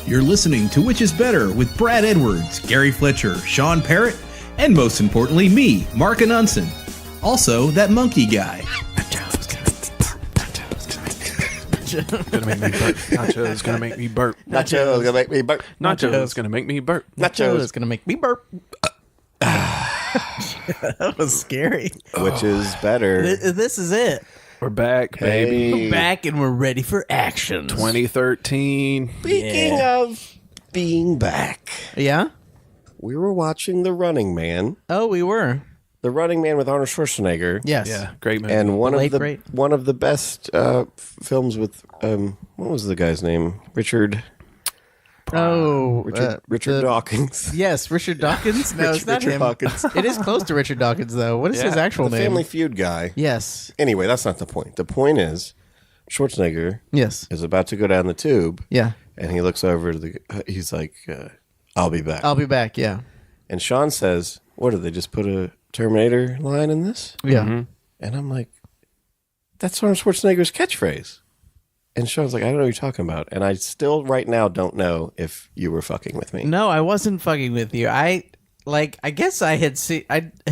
You're listening to Which is Better with Brad Edwards, Gary Fletcher, Sean Parrott, and most importantly, me, Mark Anundson. Also, that monkey guy. Gonna make me burp. Nacho's gonna make me burp. Nacho's gonna make me burp. Nacho's gonna make me burp. Nacho's gonna make me burp. That was scary. Which is better? This is it. We're back, baby. We're back and we're ready for action. 2013. Speaking of being back, Yeah? we were watching The Running Man. Oh, we were. The Running Man with Arnold Schwarzenegger. Yes. Yeah, great movie. And one Late of the great. one of the best films with what was the guy's name? Richard Dawkins. Yes, Richard Dawkins. No, it's not Richard him. Dawkins. It is close to Richard Dawkins, though. What is his Yeah, actual The name? Family Feud guy. Yes. Anyway, that's not the point. The point is Schwarzenegger Yes. is about to go down the tube. Yeah. And he looks over to he's like, I'll be back. I'll be back, yeah. And Sean says, what, did they just put a Terminator line in this? Yeah. Mm-hmm. And I'm like, that's Arnold Schwarzenegger's catchphrase. And Sean's like, I don't know what you're talking about. And I still right now don't know if you were fucking with me. No, I wasn't fucking with you. I guess I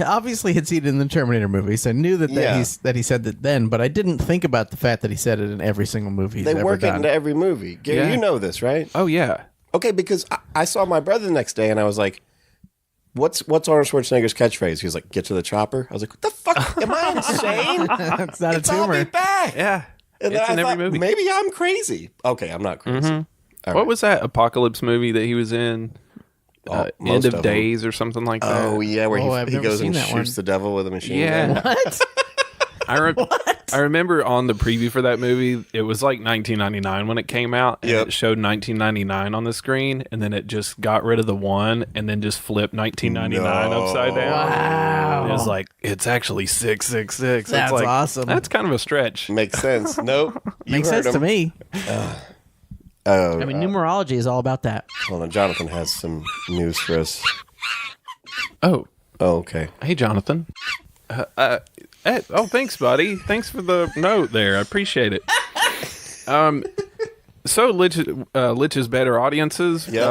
obviously had seen it in the Terminator movies. I knew that he said that then, but I didn't think about the fact that he said it in every single movie he's They ever work it done. into every movie. Gary, Yeah. you know this, right? Oh, yeah. Okay, because I saw my brother the next day and I was like, What's Arnold Schwarzenegger's catchphrase? He was like, get to the chopper. I was like, what the fuck? Am I insane? It's not It's a I'll be tumor. back. Yeah. And It's then in I every thought, movie. maybe I'm crazy. Okay, I'm not crazy. All What right. was that apocalypse movie that he was in? Most End of of them. Days or something like that. Oh, yeah, where Oh, I've he never goes seen and that shoots one. the devil with a machine Yeah. gun. What? I remember on the preview for that movie, it was like 1999 when it came out, and Yep. it showed 1999 on the screen, and then it just got rid of the 1 and then just flipped 1999 No. upside down. Wow. It was like, it's actually 666. That's it's like, awesome. That's kind of a stretch. Makes sense. Nope. You Makes heard sense to him. me. Oh, I mean, numerology is all about that. hold on. Jonathan has some news for us. Oh, Okay. hey, Jonathan. Thanks, buddy. Thanks for the note there. I appreciate it. So, Lich is better audiences. Yep.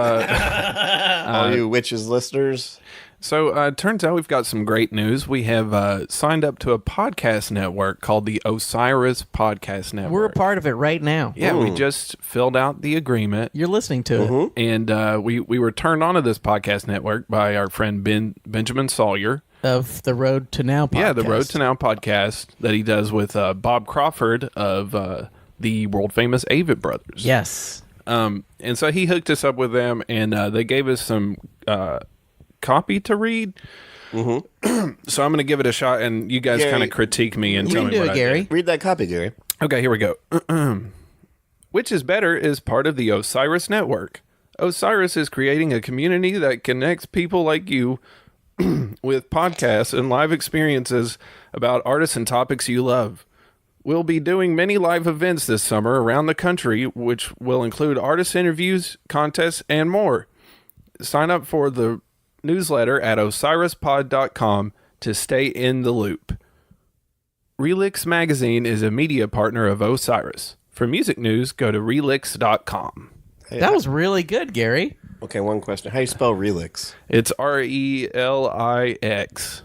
All you witches listeners. So, it turns out we've got some great news. We have signed up to a podcast network called the Osiris Podcast Network. We're a part of it right now. Yeah, we just filled out the agreement. You're listening to it. And we were turned on to this podcast network by our friend Benjamin Sawyer. Of the Road to Now podcast. Yeah, the Road to Now podcast that he does with Bob Crawford of the world-famous Avett Brothers. Yes. And so he hooked us up with them, and they gave us some copy to read. Mm-hmm. So I'm going to give it a shot, and you guys Gary, kind of critique me and You tell can me do what it, I Gary. did. Read that copy, Gary. Okay, here we go. Which is Better is part of the Osiris Network. Osiris is creating a community that connects people like you with podcasts and live experiences about artists and topics you love. We'll be doing many live events this summer around the country, which will include artist interviews, contests, and more. Sign up for the newsletter at osirispod.com to stay in the loop. Relix Magazine is a media partner of Osiris. For music news, go to relix.com. That was really good, Gary. Okay, one question. How do you spell Relix? It's RELIX.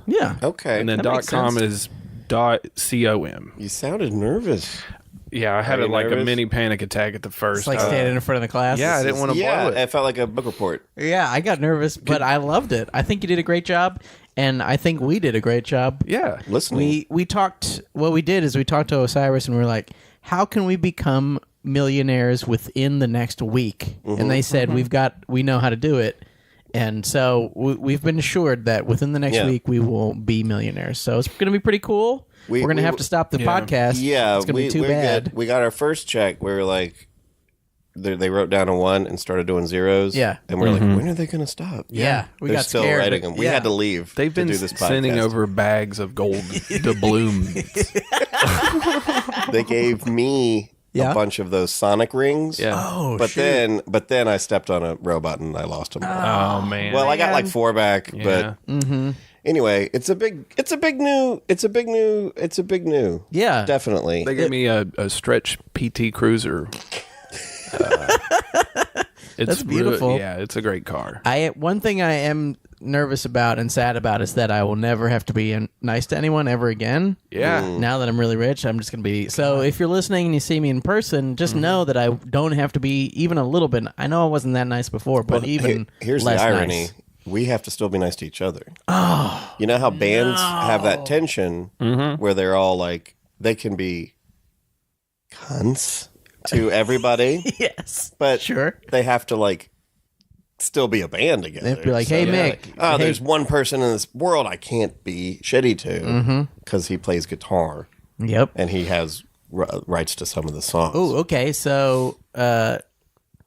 Yeah. Okay. And then That makes .com sense. is .com. You sounded nervous. Yeah, I had you like a nervous? mini panic attack at the first. It's like standing in front of the class. yeah, I didn't want to blow it. It felt like a book report. Yeah, I got nervous, but I loved it. I think you did a great job, and I think we did a great job. Yeah. Listening. We talked. What we did is we talked to Osiris, and we were like, "How can we become millionaires within the next week?" And they said, "We know how to do it." And so we've been assured that within the next Yeah. week we will be millionaires. So it's going to be pretty cool. We- We're going to we- have to stop the Yeah. podcast. Yeah, it's going to be too we're bad. good. We got our first check. We were like, they wrote down a 1 and started doing zeros. Yeah. And we're like, when are they going to stop? Yeah, we They're got still scared. writing them. We Yeah. had to leave. They've to been do this podcast. sending over bags of gold to Bloom. They gave me Yeah. a bunch of those sonic rings. Yeah. Oh, But shoot. then I stepped on a robot and I lost them. Oh, man. Well, I got like 4 back, Yeah. but anyway, it's a big new. Yeah. Definitely. They gave me a stretch PT Cruiser. That's beautiful. Yeah, it's a great car. One thing I am nervous about and sad about is that I will never have to be nice to anyone ever again. Yeah. Now that I'm really rich, I'm just going to be... So if you're listening and you see me in person, just know that I don't have to be even a little bit... I know I wasn't that nice before, but here's less the irony. nice. We have to still be nice to each other. Oh, you know how bands have that tension where they're all like, they can be cunts to everybody. Yes. But sure. They have to like still be a band together. They have to be like, hey, Mick. Oh, there's one person in this world I can't be shitty to because he plays guitar. Yep. And he has rights to some of the songs. Oh, okay. So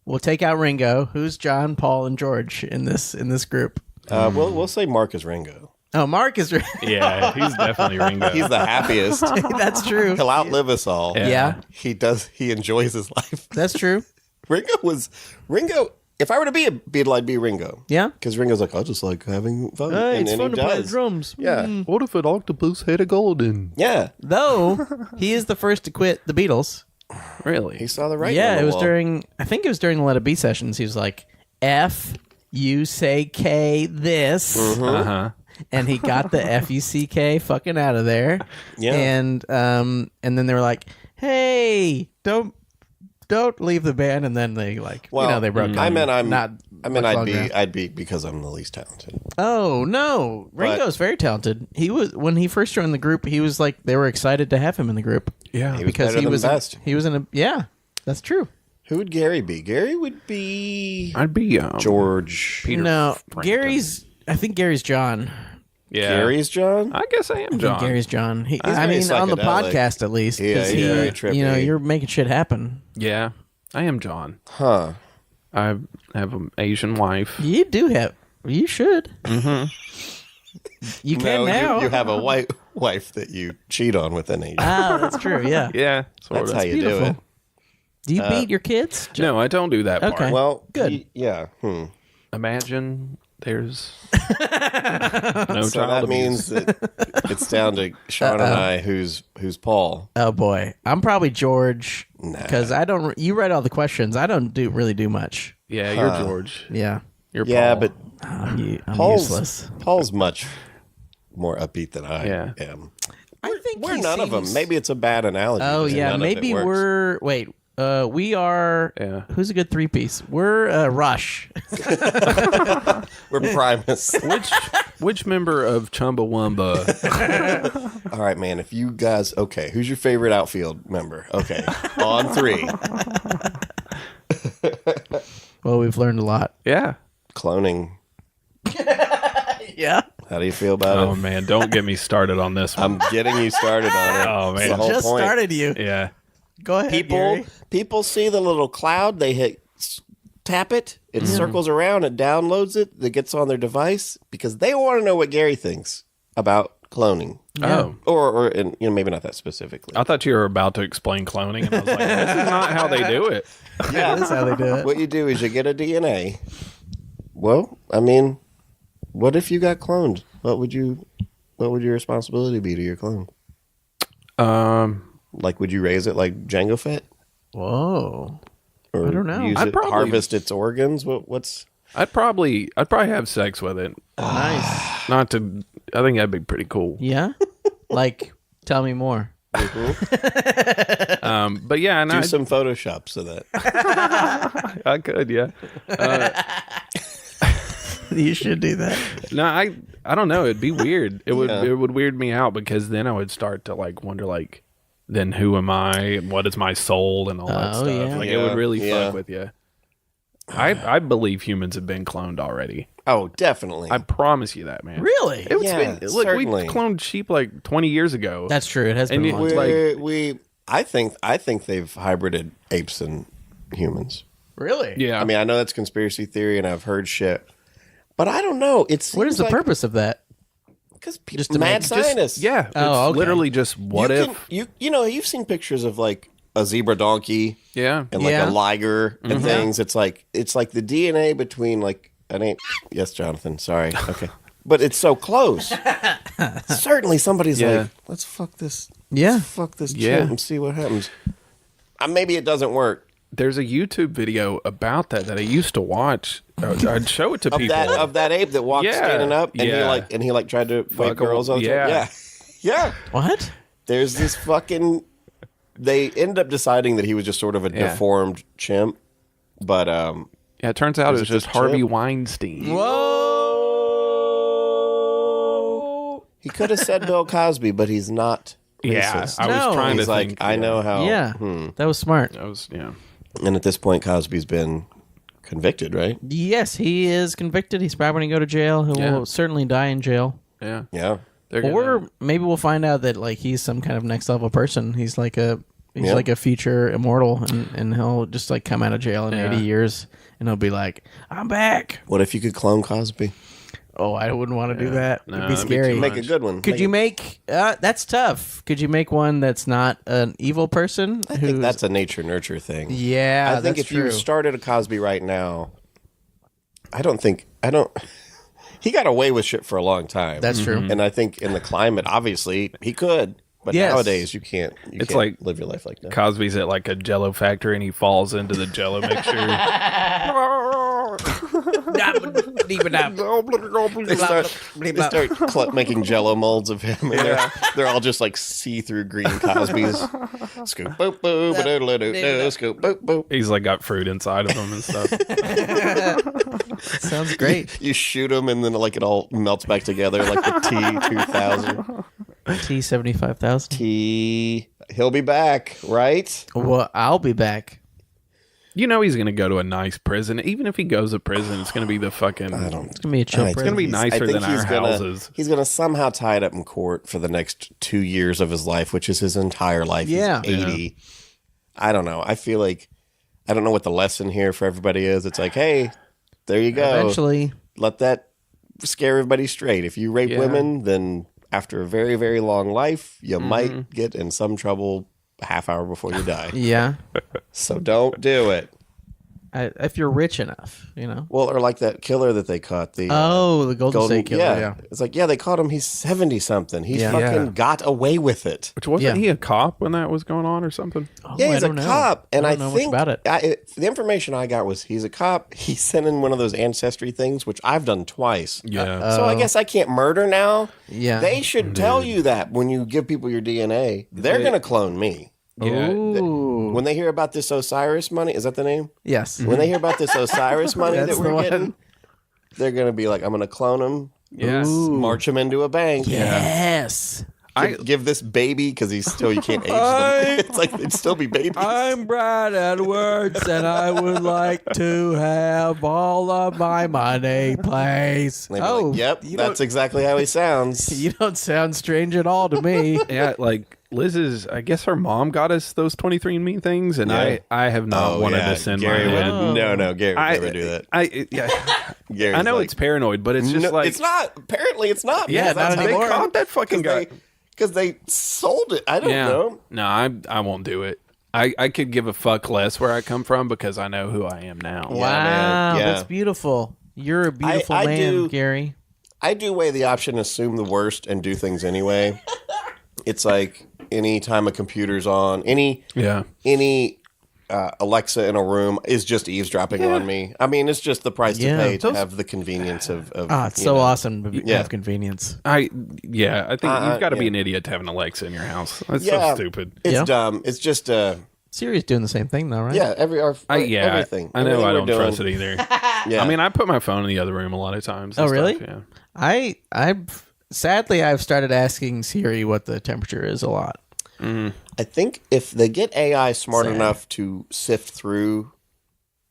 we'll take out Ringo. Who's John, Paul, and George in this group? We'll say Mark is Ringo. Oh, Mark is Yeah, he's definitely Ringo. He's the happiest. That's true. He'll outlive us all. Yeah. He does. He enjoys his life. That's true. Ringo. If I were to be a Beatle, I'd be Ringo. Yeah. Because Ringo's like, I just like having fun. It's and fun he to play does. drums. Yeah. What if an octopus had a golden? Yeah. Though, he is the first to quit the Beatles. Really? He saw the writing Yeah, on the it was wall. during the Let It Be sessions. He was like, F, you say K this. Uh-huh. And he got the F-U-C-K fucking out of there. Yeah. And then they were like, hey, don't leave the band. And then they they broke up. I'd be because I'm the least talented. Oh, no. Ringo's very talented. When he first joined the group, he was like, they were excited to have him in the group. Yeah. He was Because better he than was best. he was in a, yeah, that's true. Who would Gary be? Gary would be I'd be George. Peter No, Frampton. I think Gary's John. Yeah. Gary's John? I guess I am John. Gary's John. very On the psychedelic. podcast at least. Yeah, 'cause he's very trippy. you're making shit happen. Yeah, I am John. Huh. I have an Asian wife. You do have. You should. You can now. You have a white wife that you cheat on with an Asian. Ah, that's true. Yeah. Yeah, sort That's of. how you do beautiful. it. Do you beat your kids? No, I don't do that part. Okay. Well, Good. yeah. Imagine there's no So child that abuse. means that it's down to Sean and I who's Paul. Oh boy, I'm probably George because I don't. You write all the questions. I don't really do much. Yeah, you're George. Yeah. You're Yeah, Paul. but I'm Paul's useless. Paul's much more upbeat than I Yeah. am. I think We're he none of them. seems- Maybe it's a bad analogy. Oh because yeah, none of it maybe works. we're. Wait. We are. Yeah. Who's a good three-piece? We're Rush. We're Primus. Which member of Chumbawamba? All right, man. If you guys, okay, who's your favorite outfield member? Okay, on three. Well, we've learned a lot. Yeah. Cloning. Yeah. How do you feel about Oh it? man, don't get me started on this one. I'm getting you started on it. Oh, man. It's the whole Just point. started you. Yeah. Go ahead. Gary. People see the little cloud. They tap it. It circles around. It downloads it. It gets on their device because they want to know what Gary thinks about cloning. Oh. Or and, maybe not that specifically. I thought you were about to explain cloning, and I was like, this is not how they do it. That is how they do it. What you do is you get a DNA. Well, I mean, what if you got cloned? What would your responsibility be to your clone? Like, would you raise it like Jango Fett? Whoa. Or I don't know. Use I'd it, probably- harvest its organs? What's I'd probably have sex with it. Nice. Not to. I think that'd be pretty cool. Yeah. Like, tell me more. But yeah, and do some Photoshop so that I could. Yeah. You should do that. No, I don't know. It'd be weird. It would Yeah. it would weird me out because then I would start to like wonder like, then who am I and what is my soul and all that Oh, stuff. yeah. Like it Yeah, would really yeah. fuck with you. I believe humans have been cloned already. oh, definitely. I promise you that, man. Really? It was Yeah, look, certainly. we cloned sheep like 20 years ago. That's true. It has been And a you- long time. like- I think they've hybrided apes and humans. Really? yeah. I mean, I know that's conspiracy theory, and I've heard shit, but I don't know. What is the purpose of that? Because Just to mad make- scientists. yeah. Oh, it's okay. literally just what you if. you've seen pictures of like a zebra donkey Yeah. and like Yeah. a liger and things. It's like the DNA between like an ape. Yes, Jonathan. Sorry. Okay, but it's so close. Certainly, somebody's Yeah. like, let's fuck this. Yeah. Let's fuck this Yeah. chimp and see what happens. Maybe it doesn't work. There's a YouTube video about that I used to watch. I'd show it to people. Of that ape that walked Yeah. standing up and Yeah. he tried to fight Fuck girls all the time. yeah. Yeah. What? There's this fucking. They end up deciding that he was just sort of a deformed chimp, but Yeah, it turns out it was just just Harvey chimp? Weinstein. Whoa! he could have said Bill Cosby, but he's not. Yeah, racist. I No. was trying He's to like, think. I know how. Yeah, that was smart. That was And at this point, Cosby's been convicted, right? Yes, he is convicted. He's probably going to go to jail. He Yeah. will certainly die in jail. Yeah. Yeah. They're gonna- Or maybe we'll find out that like he's some kind of next level person. He's like a future immortal, and he'll just like come out of jail in 80 years, and he'll be like, "I'm back." What if you could clone Cosby? Oh, I wouldn't want to do that. No, It'd be that'd be scary. too Make a good one. Could you make? That's tough. Could you make one that's not an evil person? I think that's a nature nurture thing. yeah. I think that's if you true. started a Cosby right now, I don't. He got away with shit for a long time. That's true. And I think in the climate, obviously, he could. But Yes. nowadays, you can't. It's can't like- live your life like that. Cosby's at like a Jello factory and he falls into the Jello mixture. They start making Jello molds of him, and they're all just like see-through green Cosbys. Scoop boop boop, ba-do-do-do-do, scoop boop boop. He's like got fruit inside of him and stuff. Sounds great. You shoot him, and then like it all melts back together, like the T-2000. T75,000. He'll be back, right? Well, I'll be back. You know he's gonna go to a nice prison. Even if he goes to prison, it's gonna be the fucking. It's gonna be a chill. It's prison. gonna be nicer I think than our houses. He's gonna somehow tie it up in court for the next 2 years of his life, which is his entire life. Yeah. He's 80. I don't know. I feel like I don't know what the lesson here for everybody is. It's like, hey, there you go. Eventually, Let that scare everybody straight. If you rape women, then after a very, very long life, you might get in some trouble a half hour before you die. yeah. So don't do it. If you're rich enough, you know. Well, or like that killer that they caught. The The Golden State Killer. Yeah. It's like, they caught him. He's 70-something. He Yeah. fucking got away with it. Which wasn't Yeah. he a cop when that was going on or something? Yeah, I he's a don't know. cop. And I I, don't know much think about it. The information I got was he's a cop. He sent in one of those ancestry things, which I've done twice. Yeah. So I guess I can't murder now. Yeah. They should tell you that when you give people your DNA. They're going to clone me. Ooh. When they hear about this Osiris money, is that the name? Yes. When they hear about this Osiris money That's that the we're one. getting, they're going to be like, I'm going to clone him, Yes. march him into a bank. Yes. Give this baby, because you can't age them. It's like they'd still be babies. I'm Brad Edwards, and I would like to have all of my money, please. And they'd be like, yep, that's exactly how he sounds. You don't sound strange at all to me. Yeah, like Liz's, I guess her mom got us those 23andMe things, and Yeah. I have not wanted to send Gary mine in. Gary would never do that. Gary's I know like, it's paranoid, but it's just no, like it's not. Apparently, it's not. Yeah, because not how anymore. They caught that fucking guy. Because they sold it. I don't know. No, I won't do it. I could give a fuck less where I come from because I know who I am now. Wow, man. Yeah. that's beautiful. You're a beautiful I man, do- Gary. I do weigh the option, assume the worst, and do things anyway. It's like any time a computer's on, any Alexa in a room is just eavesdropping on me. I mean, it's just the price Yeah. to pay to have the convenience of It's you so know. awesome to Yeah. have convenience. I think you've got to be yeah. an idiot to have an Alexa in your house. That's Yeah. so stupid. It's Yeah. dumb. It's just Siri's doing the same thing, though, right? yeah. Everything. I know Everything I we're don't doing. trust it either. Yeah. I mean, I put my phone in the other room a lot of times. Oh, and really? stuff, yeah. I've started asking Siri what the temperature is a lot. I think if they get AI smart Sad. enough to sift through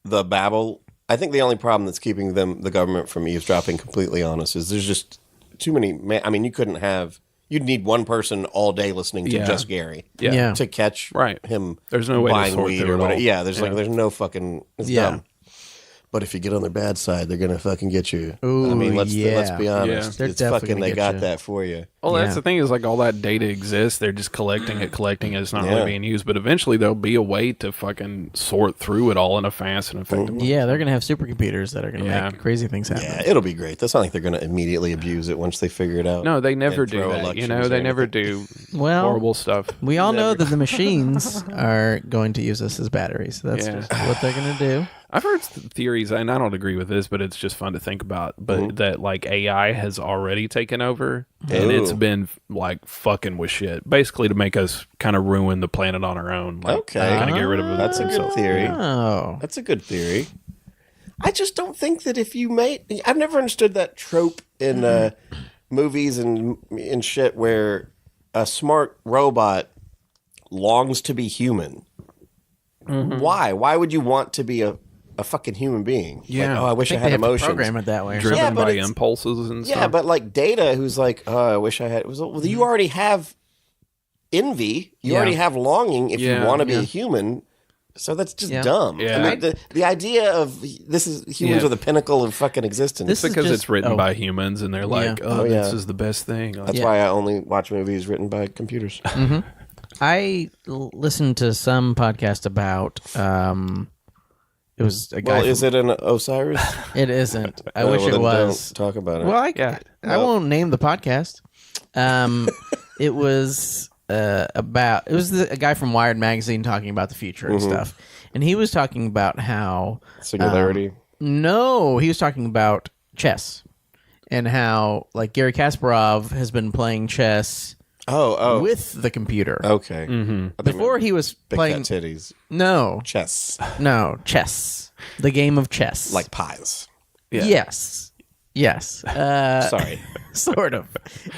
the babble, I think the only problem that's keeping the government from eavesdropping completely honest is there's just too many. I mean, you'd need one person all day listening to Yeah. just Gary Yeah. to catch Right. him There's no way to buying sort weed through or it whatever. all. Yeah, there's no fucking. It's Yeah. dumb. But if you get on their bad side, they're gonna fucking get you. Ooh, I mean, let's yeah. be honest. They're It's definitely fucking. gonna They get got you. that for you. Well, that's Yeah. the thing is like all that data exists. They're just collecting it. It's not Yeah. really being used. But eventually there'll be a way to fucking sort through it all in a fast and effective way. Yeah, they're gonna have supercomputers that are gonna Yeah. make crazy things happen. Yeah, it'll be great. That's not like they're gonna immediately abuse it once they figure it out. No, they never And do throw that. You elections know, or they never anything. do Well, horrible stuff. we all know that the machines are going to use us as batteries. That's Yeah. just what they're gonna do. I've heard theories, and I don't agree with this, but it's just fun to think about. But that like AI has already taken over, and it's Ooh. been like fucking with shit, basically to make us kind of ruin the planet on our own. Like, Okay. kind of get rid of it. That's a good themselves. theory. Oh, That's a good theory. I just don't think that if you made... I've never understood that trope in movies and shit where a smart robot longs to be human. Why? Why would you want to be a fucking human being? Yeah. Like, oh, I wish I, I think had they have to emotions. program it that way. Driven Yeah, but by it's- impulses and Yeah, stuff. but like Data, who's like, oh, I wish I had... Well, you already have envy. You Yeah. already have longing if Yeah, you want to be yeah. a human. So that's just Yeah. dumb. Yeah. I mean, the idea of humans Yeah. are the pinnacle of fucking existence. This it's because is it's just- written oh. by humans, and they're like, Yeah. oh, Oh, this yeah. is the best thing. Like, That's Yeah. why I only watch movies written by computers. I listened to some podcast about. It was a guy. Well, is it an Osiris? It isn't. I Oh, wish well, it then was. Don't talk about it. Well, Yeah. I won't name the podcast. It was about. It was a guy from Wired magazine talking about the future and stuff, and he was talking about how Singularity. no, he was talking about chess and how like Gary Kasparov has been playing chess oh. with the computer. Okay. Mm-hmm. Before he was Big playing. fat titties. No, Chess. chess. The game of chess. Like pies. Yeah. Yes. Yes. Sorry. Sort of.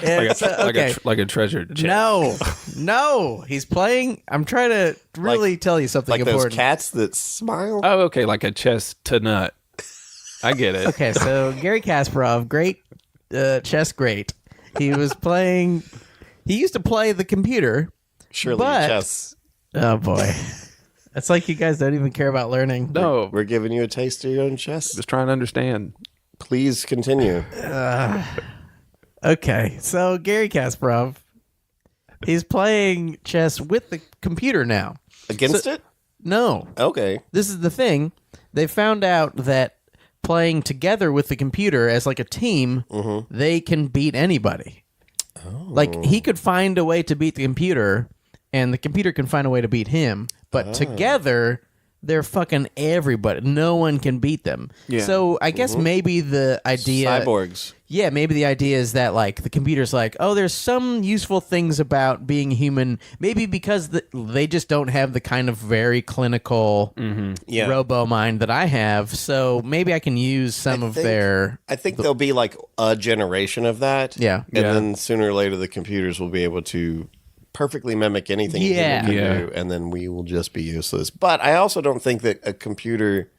like, a, It's, okay. like a treasured chest. No. He's playing. I'm trying to really tell you something Like those important. cats that smile. Oh, okay, like a chest to nut. I get it. Okay, so Gary Kasparov, great chess great. He was playing. He used to play the computer. Surely but- chess. Oh boy, it's like you guys don't even care about learning. No, We're giving you a taste of your own chess. just trying to understand. Please continue. Okay, so Gary Kasparov, he's playing chess with the computer now. Against it? No, Okay. this is the thing. They found out that playing together with the computer as like a team, they can beat anybody. Like he could find a way to beat the computer, and the computer can find a way to beat him. But together, they're fucking everybody. No one can beat them. Yeah. So I guess maybe the idea, Cyborgs. yeah, maybe the idea is that like the computer's like, oh, there's some useful things about being human. Maybe because they just don't have the kind of very clinical Yeah. robo mind that I have. So maybe I can use some of think- their. I think there'll be like a generation of that. Yeah. And Yeah. then sooner or later, the computers will be able to perfectly mimic anything Yeah. a human Yeah. can do, and then we will just be useless. But I also don't think that a computer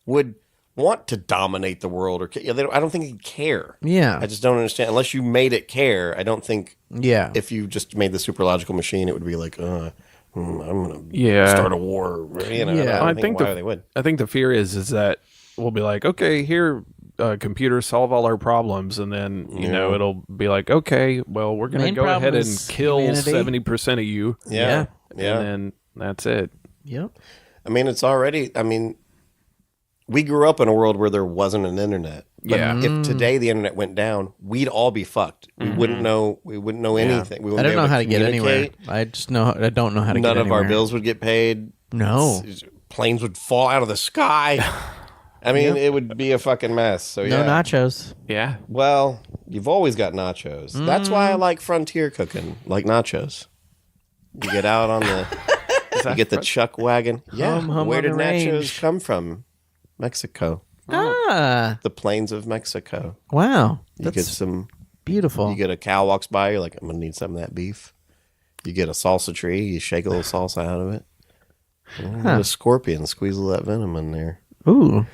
would want to dominate the world, or I don't think he'd care. Yeah. I just don't understand. Unless you made it care, I don't think Yeah. if you just made the super logical machine, it would be like, I'm going to Yeah. start a war. You know, Yeah. I I don't think think why the- they would. I think the fear is that we'll be like, okay, here, computers solve all our problems, and then you know it'll be like, okay, well, we're gonna Main go ahead problem and is kill humanity. 70% of you, Yeah. and Yeah. then that's it. Yep. I mean, it's already. I mean, we grew up in a world where there wasn't an internet. But Yeah. if today the internet went down, we'd all be fucked. We wouldn't know. We wouldn't know anything. We I wouldn't don't be know able how to get anywhere. communicate. I just know. I don't know how to None get of anywhere. our bills would get paid. No. Planes would fall out of the sky. I mean, it would be a fucking mess. So No yeah. nachos. Yeah, Well, you've always got nachos. That's why I like frontier cooking, like nachos. You get out on the, you get the chuck wagon. Yeah. hum Where on did the nachos range. come from? Mexico. Ah. The plains of Mexico. Wow. You get That's some. beautiful. You get a cow walks by. You're like, I'm gonna need some of that beef. You get a salsa tree. You shake a little salsa out of it. Get a scorpion. Squeeze a little of that venom in there. Ooh.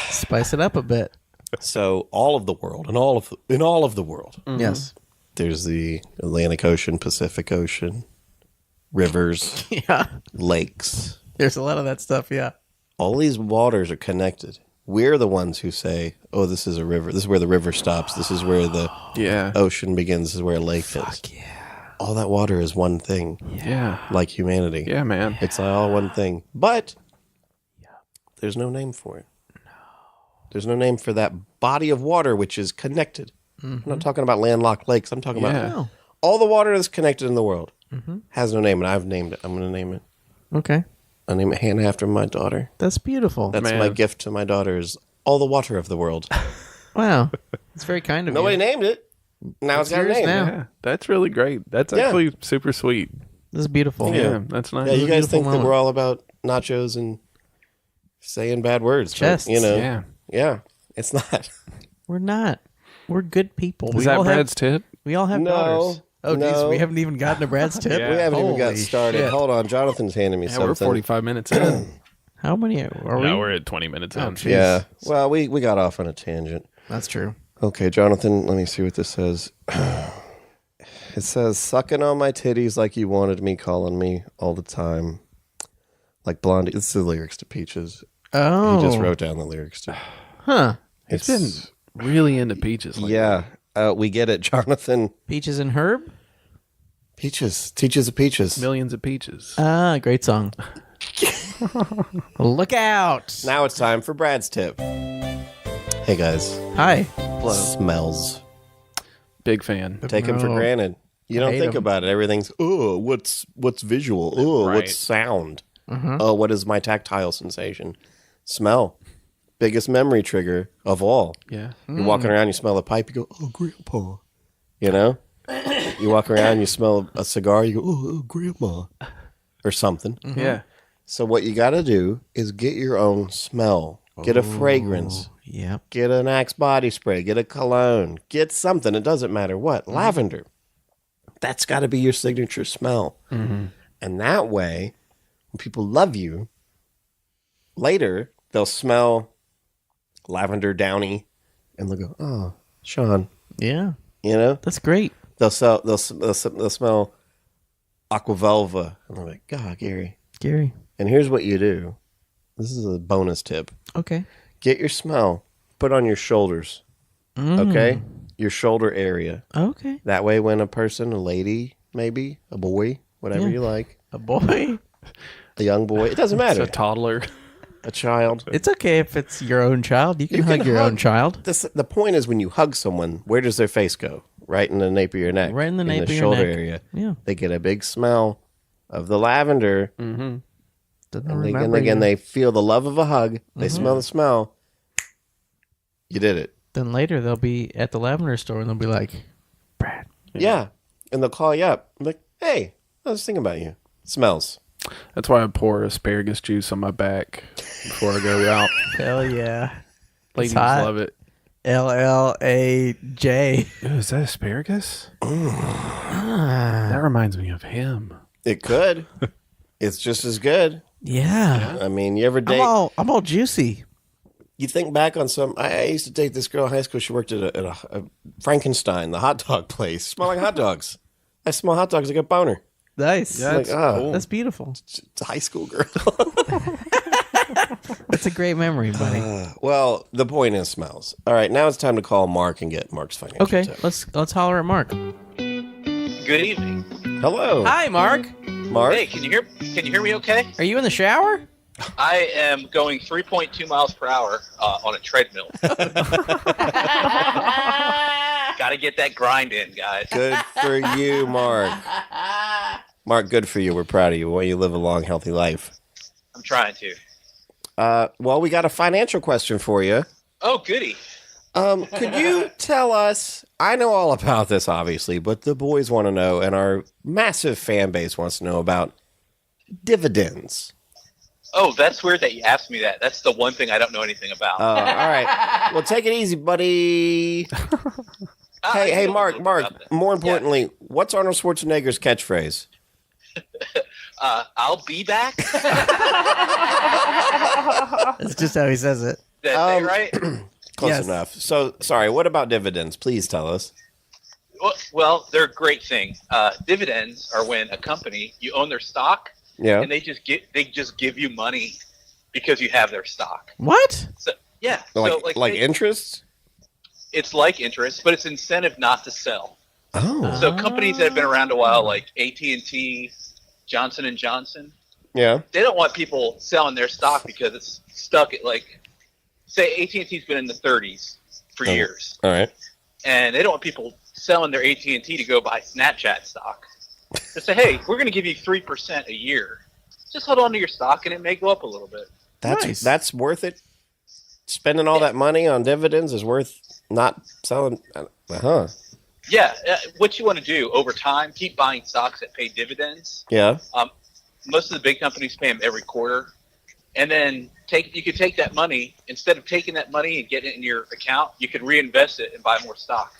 Spice it up a bit. So all of the world, and all of the world, Yes. there's the Atlantic Ocean, Pacific Ocean, rivers, Yeah. lakes. There's a lot of that stuff. Yeah. all these waters are connected. We're the ones who say, oh, this is a river. This is where the river stops. This is where the ocean begins. This is where a lake is. Yeah. All that water is one thing. Yeah. Like humanity. Yeah, man. It's all one thing. But there's no name for it. No. There's no name for that body of water which is connected. I'm not talking about landlocked lakes. I'm talking about all the water that's connected in the world. Has no name, and I've named it. I'm going to name it. Okay. I name it Hannah after my daughter. That's beautiful. That's my gift to my daughter is all the water of the world. Wow. It's very kind of Nobody you. named it. Now it's got a yours name. now. Yeah, that's really great. That's actually super sweet. This is beautiful. Yeah, that's nice. Yeah, you guys think that moment. we're all about nachos and saying bad words. Chests. But, Yeah. Yeah, it's not. We're not. We're good people. Is that Brad's tip? We all have No. daughters. Oh, No. geez. We haven't even gotten to Brad's tip. Yeah. We haven't even got Holy started. shit. Hold on. Jonathan's handing me Yeah, something. we're 45 minutes in. How many are we? No, we're at 20 minutes in. geez. Yeah. Well, we got off on a tangent. That's true. Okay, Jonathan, let me see what this says. It says, sucking on my titties like you wanted me, calling me all the time. Like Blondie. This is the lyrics to Peaches. Oh. He just wrote down the lyrics to Huh. He's been really into peaches lately. Yeah. We get it, Jonathan. Peaches and Herb? Peaches. Teaches of Peaches. Millions of peaches. Ah, great song. Look out. Now it's time for Brad's tip. Hey, guys. Hi. Smells. Big fan. Take them for No. granted. You don't hate think 'em. about it. Everything's, oh, what's visual? Oh, Right. what's sound? Oh, what is my tactile sensation? Smell. Biggest memory trigger of all. Yeah. You're walking around, you smell a pipe, you go, oh, grandpa. You know? You walk around, you smell a cigar, you go, oh grandma. Or something. Yeah. So what you got to do is get your own smell. Get a fragrance. Yep. Get an Axe body spray. Get a cologne. Get something. It doesn't matter what. Lavender. That's got to be your signature smell. And that way, when people love you, later they'll smell lavender downy, and they'll go, "Oh, Sean." Yeah. You know, That's great. they'll smell Aquavelva, and they're like, "God, Gary." Gary. And here's what you do. This is a bonus tip. Okay. Get your smell, put on your shoulders. Okay? Your shoulder area. Okay. That way when a person, a lady, maybe, a boy, whatever you like, A boy. a young boy, it doesn't It's matter. a toddler. A child. It's okay if it's your own child. You can You hug can your hug- own child. The point is when you hug someone, where does their face go? Right in the nape of your neck. Right in the nape of your shoulder neck. area. Yeah. They get a big smell of the lavender. Doesn't And remember again, you. they feel the love of a hug. They smell the smell. You did it. Then later they'll be at the lavender store and they'll be like, Brad. Yeah. And they'll call you up. I'm like, hey, I was thinking about you. Smells. That's why I pour asparagus juice on my back before I go out. Hell yeah. Ladies hot. love it. LLAJ. Ooh, is that asparagus? That reminds me of him. It could. It's just as good. Yeah. I mean, you ever date? I'm all juicy. You think back on some. I used to date this girl in high school. She worked at a Frankenstein, the hot dog place. Smell like hot dogs. I smell hot dogs. I get boner. Nice. Yeah, Like, that's ah. cool. That's beautiful. It's a high school girl. That's a great memory, buddy. Well, the point is smells. All right, now it's time to call Mark and get Mark's financial Okay, tip. let's holler at Mark. Good evening. Hello, Hi, Mark. Mark. Hey, can you hear me okay? Are you in the shower? I am going 3.2 miles per hour on a treadmill. Got to get that grind in, guys. Good for you, Mark. Mark, good for you. We're proud of you. Well, you live a long, healthy life. I'm trying to. Well, we got a financial question for you. Oh, goody. Could you tell us? I know all about this, obviously, but the boys want to know, and our massive fan base wants to know about dividends. Oh, that's weird that you asked me that. That's the one thing I don't know anything about. All right. Well, take it easy, buddy. Hey, Mark. More importantly, what's Arnold Schwarzenegger's catchphrase? I'll be back. That's just how he says it. That's right. Close Yes. enough. So, sorry. What about dividends? Please tell us. Well, they're a great thing. Dividends are when a company, you own their stock, Yeah. and they just give you money because you have their stock. What? So yeah, Like interest? it's like interest, but it's incentive not to sell. Oh. So companies that have been around a while, like AT&T, Johnson and Johnson, Yeah. they don't want people selling their stock because it's stuck at say AT&T's been in the 30s for years, All right. and they don't want people selling their AT&T to go buy Snapchat stock. They say, hey, we're going to give you 3% a year. Just hold on to your stock, and it may go up a little bit. That's worth it. Spending all that money on dividends is worth not selling. Yeah, what you want to do over time, keep buying stocks that pay dividends. Yeah. Most of the big companies pay them every quarter. And then you could take that money, instead of taking that money and getting it in your account, you could reinvest it and buy more stock.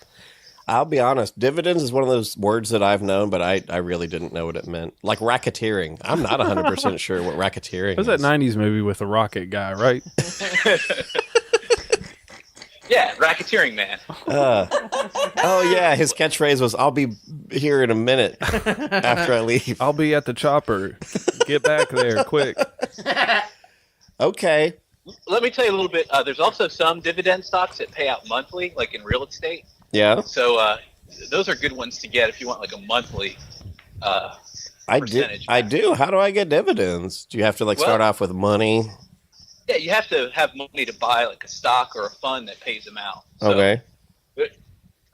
I'll be honest. Dividends is one of those words that I've known, but I really didn't know what it meant. Like racketeering. I'm not 100% sure what racketeering is. That 90s movie with the rocket guy, right? Yeah, racketeering man. Oh, yeah. His catchphrase was, I'll be here in a minute after I leave. I'll be at the chopper. Get back there, quick. Okay. Let me tell you a little bit. There's also some dividend stocks that pay out monthly, like in real estate. Yeah. So those are good ones to get if you want like a monthly percentage. I do. How do I get dividends? Do you have to start off with money? Yeah, you have to have money to buy like a stock or a fund that pays them out. So, Okay.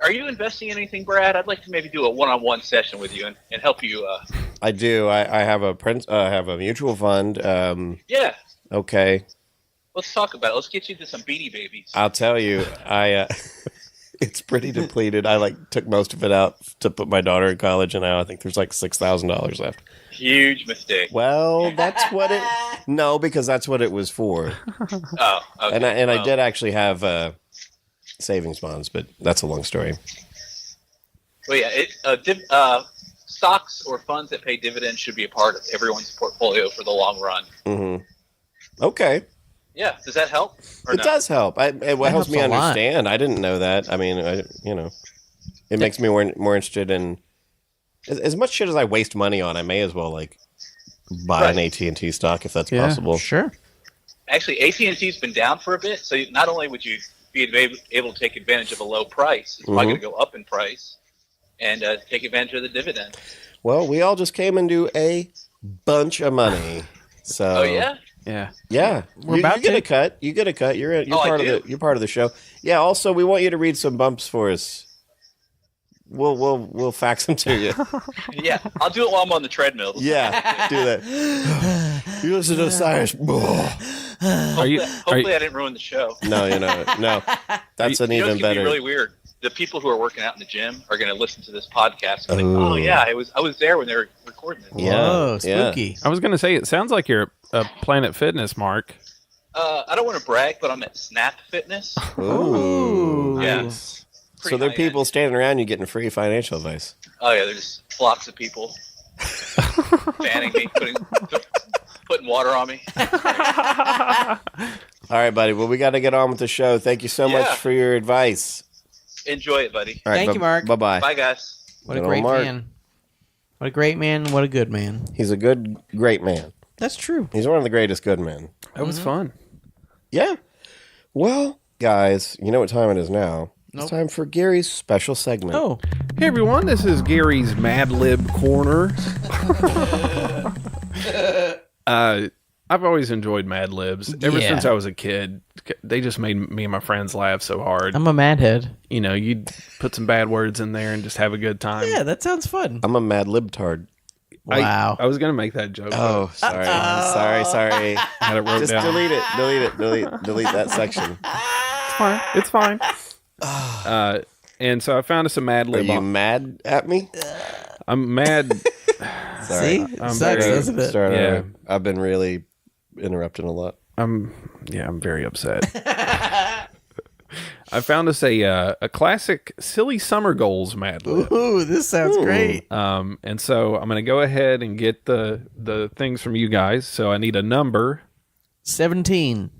Are you investing in anything, Brad? I'd like to maybe do a one-on-one session with you and help you. I do. I have a mutual fund. Yeah. Okay. Let's talk about it. Let's get you to some Beanie Babies. I'll tell you, it's pretty depleted. I took most of it out to put my daughter in college, and now I think there's $6,000 left. Huge mistake. Well, that's what it. No, because that's what it was for. Oh, okay. And I did actually have savings bonds, but that's a long story. Well, yeah, stocks or funds that pay dividends should be a part of everyone's portfolio for the long run. Mm-hmm. Okay. Yeah, does that help? It does help. It helps me a lot. understand. I didn't know that. I mean, it makes me more interested in as much shit as I waste money on. I may as well buy an AT&T stock if that's possible. Sure. Actually, AT&T's been down for a bit, so not only would you be able to take advantage of a low price, it's probably going to go up in price, and take advantage of the dividend. Well, we all just came into a bunch of money. So. Oh yeah. Yeah. Yeah, We're about you get to. a cut. You get a cut. You're you're part of the show. Yeah. Also, we want you to read some bumps for us. We'll fax them to you. Yeah, I'll do it while I'm on the treadmill. Yeah, do that. You listen to Osiris. Hopefully, I didn't ruin the show. No, no. That's an even It's gonna better. be really weird. The people who are working out in the gym are going to listen to this podcast and think, "Oh yeah, I was there when they were recording it." Yeah. Whoa, spooky. I was going to say, it sounds like you're a Planet Fitness, Mark. I don't want to brag, but I'm at Snap Fitness. Ooh. Yeah. Nice. So there are people standing around you getting free financial advice. Oh yeah, there's lots of people fanning me, putting water on me. All right, buddy. Well, we got to get on with the show. Thank you so much Yeah. for your advice. Enjoy it, buddy. All right, Thank you, Mark. Bye-bye. Bye, guys. What a Good old great Mark. man. What a great man. What a good man. He's a great man. That's true. He's one of the greatest good men. That was fun. Yeah. Well, guys, you know what time it is now. Nope. It's time for Gary's special segment. Oh, Hey, everyone. This is Gary's Mad Lib Corner. I've always enjoyed Mad Libs. Ever Yeah. since I was a kid, they just made me and my friends laugh so hard. I'm a madhead. You'd put some bad words in there and just have a good time. Yeah, that sounds fun. I'm a mad libtard. Wow. I was going to make that joke. Oh, sorry. Sorry. I had it wrote Just down. delete it. Delete that section. It's fine. And so I found us a Mad Are Lib. you mad at me? I'm mad. Sorry. See? I'm Sucks, very- doesn't it? Sorry, Yeah. I've been really interrupting a lot. I'm very upset. I found us a classic silly summer goals Mad Lib. Ooh, this sounds great. And so I'm going to go ahead and get the things from you guys. So I need a number. 17.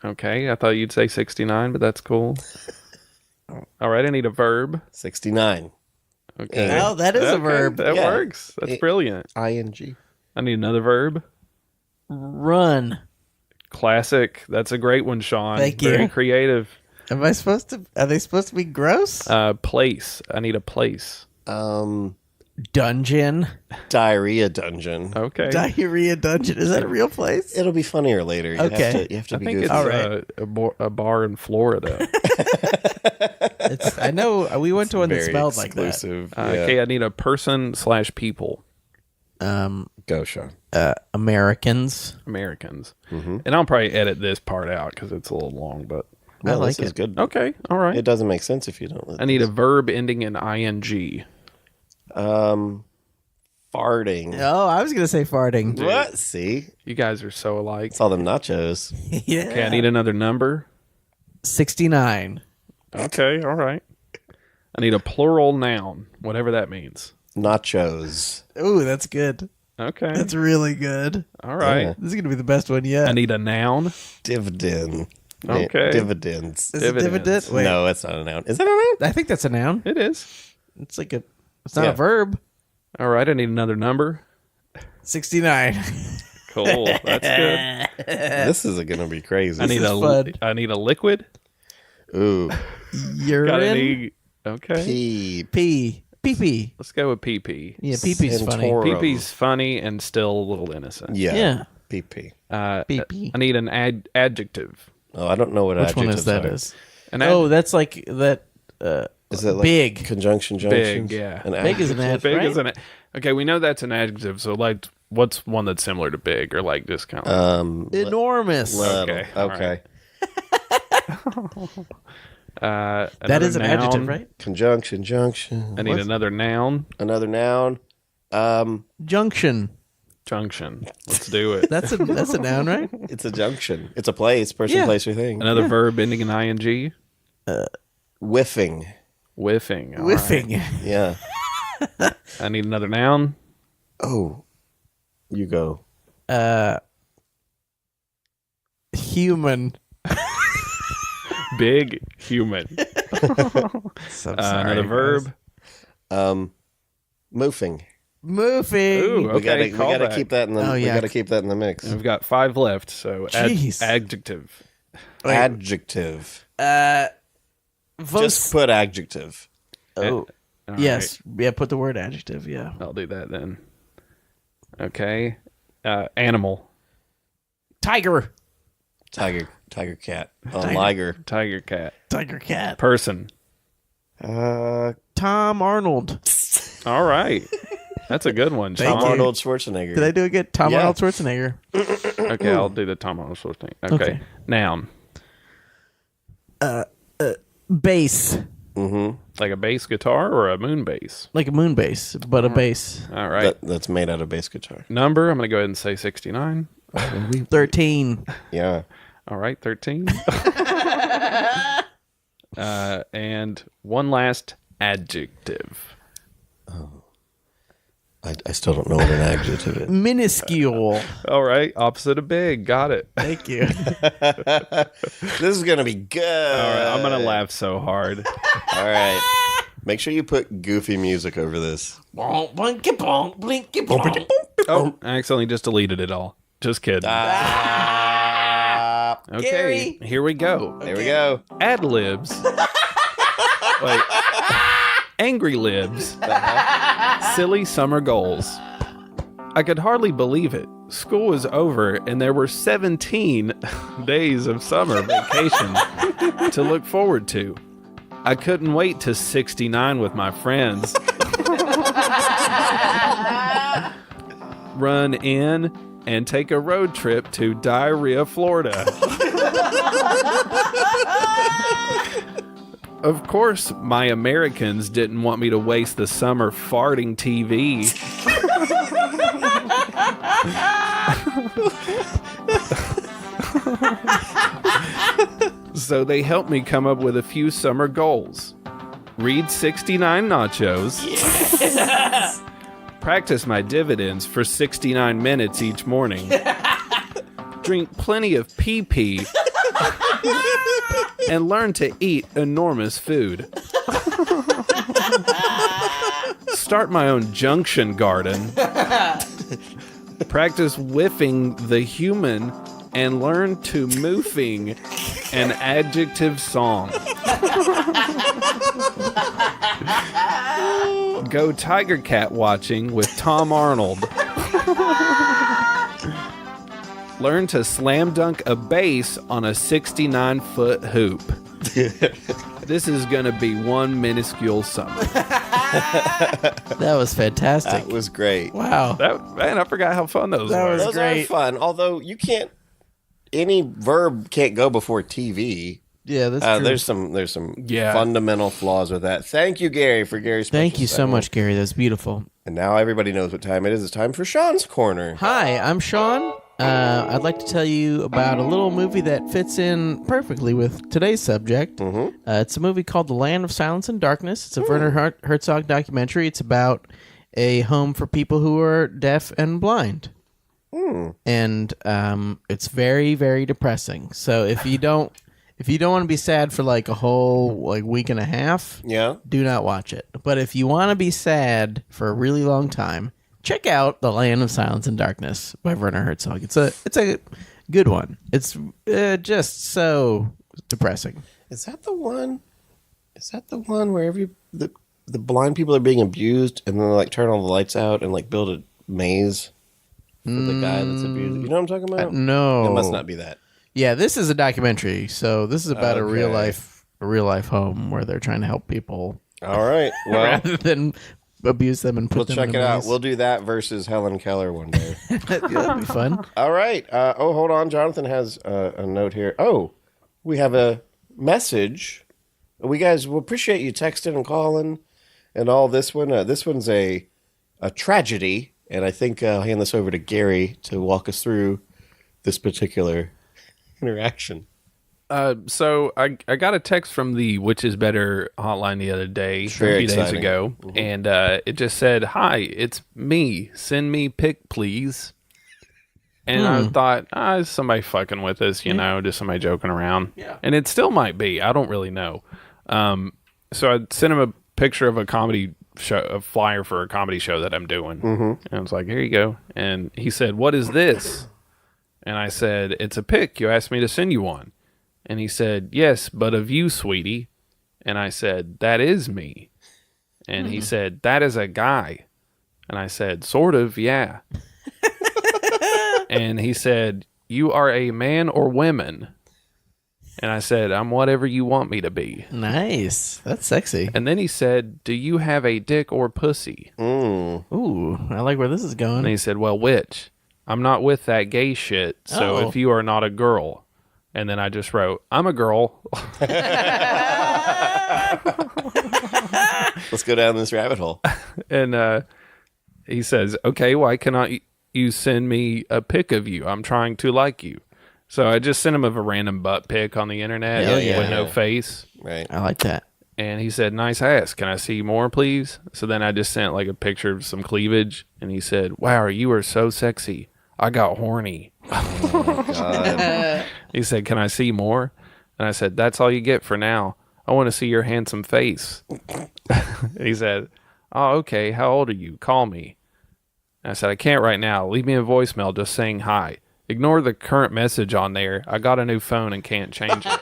Okay, I thought you'd say 69, but that's cool. All right, I need a verb. 69. Okay. Well, that is a Okay, verb. That Yeah. works. That's brilliant. ING. I need another verb. Run. Classic. That's a great one, Sean. Thank you. Very creative. Are they supposed to be gross? Place. I need a place. Dungeon. Diarrhea dungeon. Okay. Diarrhea dungeon. Is that a real place? It'll be funnier later. You Okay. you have to I be think good. it's All right. a bar in Florida. I know we went to one that Very smelled like that. exclusive. Okay, I need a person/people. Go, Sean. Americans. Americans. And I'll probably edit this part out because it's a little long, but No, like this is it. good. okay, all right. It doesn't make sense if you don't. I need a verb ending in ing. Farting. Oh, I was gonna say farting. What? See? You guys are so alike. It's all them nachos. Yeah. Okay, I need another number. 69. Okay, all right. I need a plural noun, whatever that means. Nachos. Ooh, that's good. Okay, That's really good. all right. Yeah. This is gonna be the best one yet. I need a noun. Dividend. Okay. Dividends. Is it dividends. dividend? Wait, No, it's not a noun. Is that a noun? I think that's a noun. It is. It's like a. It's not Yeah. a verb. All right, I need another number. 69. Cool, that's good. This is going to be crazy. I need is fun. I need a liquid. Ooh. Got Urine. any? Okay, Pee. Pee. Pee. let's go with PP. Yeah, pee-pee's funny. Centaur. PP's funny and still a little innocent. Yeah. Yeah. PP. PP. I need an adjective. Oh, I don't know what Which one adjectives is that? are. Is? An Oh, that's like that. Is it like Big. conjunction junction? Big, yeah. An Big is an ad, big, right? isn't it? Okay, we know that's an adjective. So, like, what's one that's similar to big, or like just kind of? Enormous. Little. Okay, all Okay. That is an adjective, right? Conjunction junction. I need another noun. Another noun. Junction. Junction. Let's do it. That's a noun, right? It's a junction. It's a place, person, Yeah. place, or thing. Another verb ending in ing. Whiffing. Whiffing. All Whiffing. Yeah. right. I need another noun. Oh. You go. Human. Big human. Another verb. Moofing. Moving. Ooh, okay. We gotta callback. keep that in the. Oh, We yeah. gotta keep that in the mix. We've got 5 left. So Jeez. adjective. Adjective. Vos- Just put adjective. oh. All Yes. Yeah, put the word adjective, yeah. right, I'll do that then. Okay. Animal. Tiger. Tiger cat. Liger. Tiger cat. Tiger cat. Person. Tom Arnold. All right. That's a good one. Tom you. Arnold Schwarzenegger. Did I do it good? Tom Yeah. Arnold Schwarzenegger. Okay, I'll do the Tom Arnold Schwarzenegger. Okay. Okay. Noun. Bass. Like a bass guitar or a moon bass? Like a moon bass, but a bass. All right. That's made out of bass guitar. Number, I'm going to go ahead and say 69. 13. Yeah. All right, 13. And one last adjective. I still don't know what an adjective is. Minuscule. All right, opposite of big. Got it. Thank you. This is gonna be good. All right, I'm going to laugh so hard. All right. Make sure you put goofy music over this. Bonk, blinky, bonk, blinky, bonk. Oh, I accidentally just deleted it all. Just kidding. Okay, Gary. here we go. There we go. Ad libs. Wait. Angry libs. Silly summer goals. I could hardly believe it. School was over and there were 17 days of summer vacation to look forward to. I couldn't wait to 69 with my friends. Run in and take a road trip to Diarrhea, Florida. Of course, my Americans didn't want me to waste the summer farting TV. So they helped me come up with a few summer goals. Read 69 nachos. Yes! Practice my dividends for 69 minutes each morning. Drink plenty of pee-pee. And learn to eat enormous food. Start my own junction garden. Practice whiffing the human and learn to moofing an adjective song. Go tiger cat watching with Tom Arnold. Learn to slam dunk a bass on a 69-foot hoop. This is going to be one minuscule summer. That was fantastic. That was great. Wow. Man, I forgot how fun those were. Those great. are fun. Although you can't, any verb can't go before TV. Yeah, that's true. There's some fundamental flaws with that. Thank you, Gary, for Gary's. Thank you so much, Gary. That's beautiful. And now everybody knows what time it is. It's time for Sean's Corner. Hi, I'm Sean. I'd like to tell you about a little movie that fits in perfectly with today's subject. It's a movie called The Land of Silence and Darkness. It's a Werner Herzog documentary. It's about a home for people who are deaf and blind. And it's very, very depressing. So if you don't want to be sad for like a whole week and a half, do not watch it. But if you want to be sad for a really long time, check out The Land of Silence and Darkness by Werner Herzog. It's a good one. It's just so depressing. Is that the one? Is that the one where the blind people are being abused and then they like turn all the lights out and like build a maze for the guy that's abused? You know what I'm talking about? No, It must not be that. Yeah, this is a documentary. So this is about a real life home where they're trying to help people. All right. Well, rather than abuse them and put them check in it a out. maze. We'll do that versus Helen Keller one day. That'd be fun. All right. Hold on. Jonathan has a note here. Oh, we have a message. We guys will appreciate you texting and calling and all this one. This one's a tragedy, and I think I'll hand this over to Gary to walk us through this particular interaction. So I got a text from the Which Is Better hotline the other day, a few days ago, and it just said, "Hi, it's me. Send me pic, please." And I thought, it's somebody fucking with us, just somebody joking around. Yeah. And it still might be. I don't really know. So I sent him a picture of a comedy show, a flyer for a comedy show that I'm doing. And I was like, "Here you go." And he said, "What is this?" And I said, "It's a pic. You asked me to send you one." And he said, "Yes, but of you, sweetie." And I said, "That is me." And he said, "That is a guy." And I said, "Sort of, yeah." And he said, "You are a man or women?" And I said, "I'm whatever you want me to be." Nice. That's sexy. And then he said, "Do you have a dick or pussy?" Ooh, I like where this is going. And he said, "Well, which? I'm not with that gay shit, so if you are not a girl." And then I just wrote, "I'm a girl." Let's go down this rabbit hole. And he says, "Okay, why cannot you send me a pic of you? I'm trying to like you." So I just sent him a random butt pic on the internet with no face. Right. I like that. And he said, "Nice ass. Can I see more, please?" So then I just sent like a picture of some cleavage. And he said, "Wow, you are so sexy. I got horny." Oh, God. He said, "Can I see more?" And I said, "That's all you get for now. I want to see your handsome face." He said, "Oh, okay. How old are you? Call me." And I said, "I can't right now. Leave me a voicemail just saying hi. Ignore the current message on there. I got a new phone and can't change it."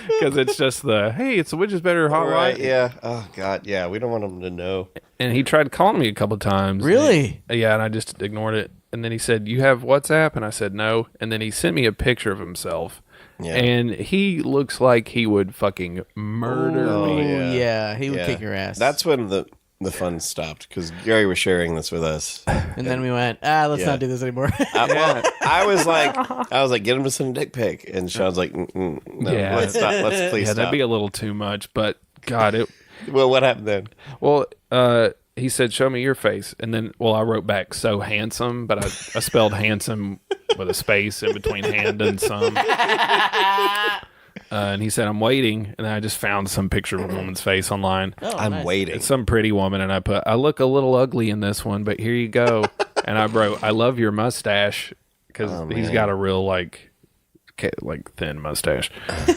Because it's just hey, it's the Which Is Better hotline. Right, yeah. Oh, God, yeah. We don't want them to know. And he tried calling me a couple times. Really? Yeah, and I just ignored it. And then he said, "You have WhatsApp?" And I said, "No." And then he sent me a picture of himself. Yeah. And he looks like he would fucking murder me. Yeah, he would kick your ass. That's when the fun stopped, because Gary was sharing this with us. And then we went, let's not do this anymore. Well, I was like, get him to send a dick pic. And Sean's like, no, let's stop. Let's please stop. That'd be a little too much, but God, Well, what happened then? Well, he said, "Show me your face." And then, I wrote back, "So handsome," but I spelled handsome with a space in between hand and some. And he said, "I'm waiting." And then I just found some picture of a woman's face online. I'm waiting. It's some pretty woman. And I put, "I look a little ugly in this one, but here you go." And I wrote, "I love your mustache," because he's got a real like thin mustache.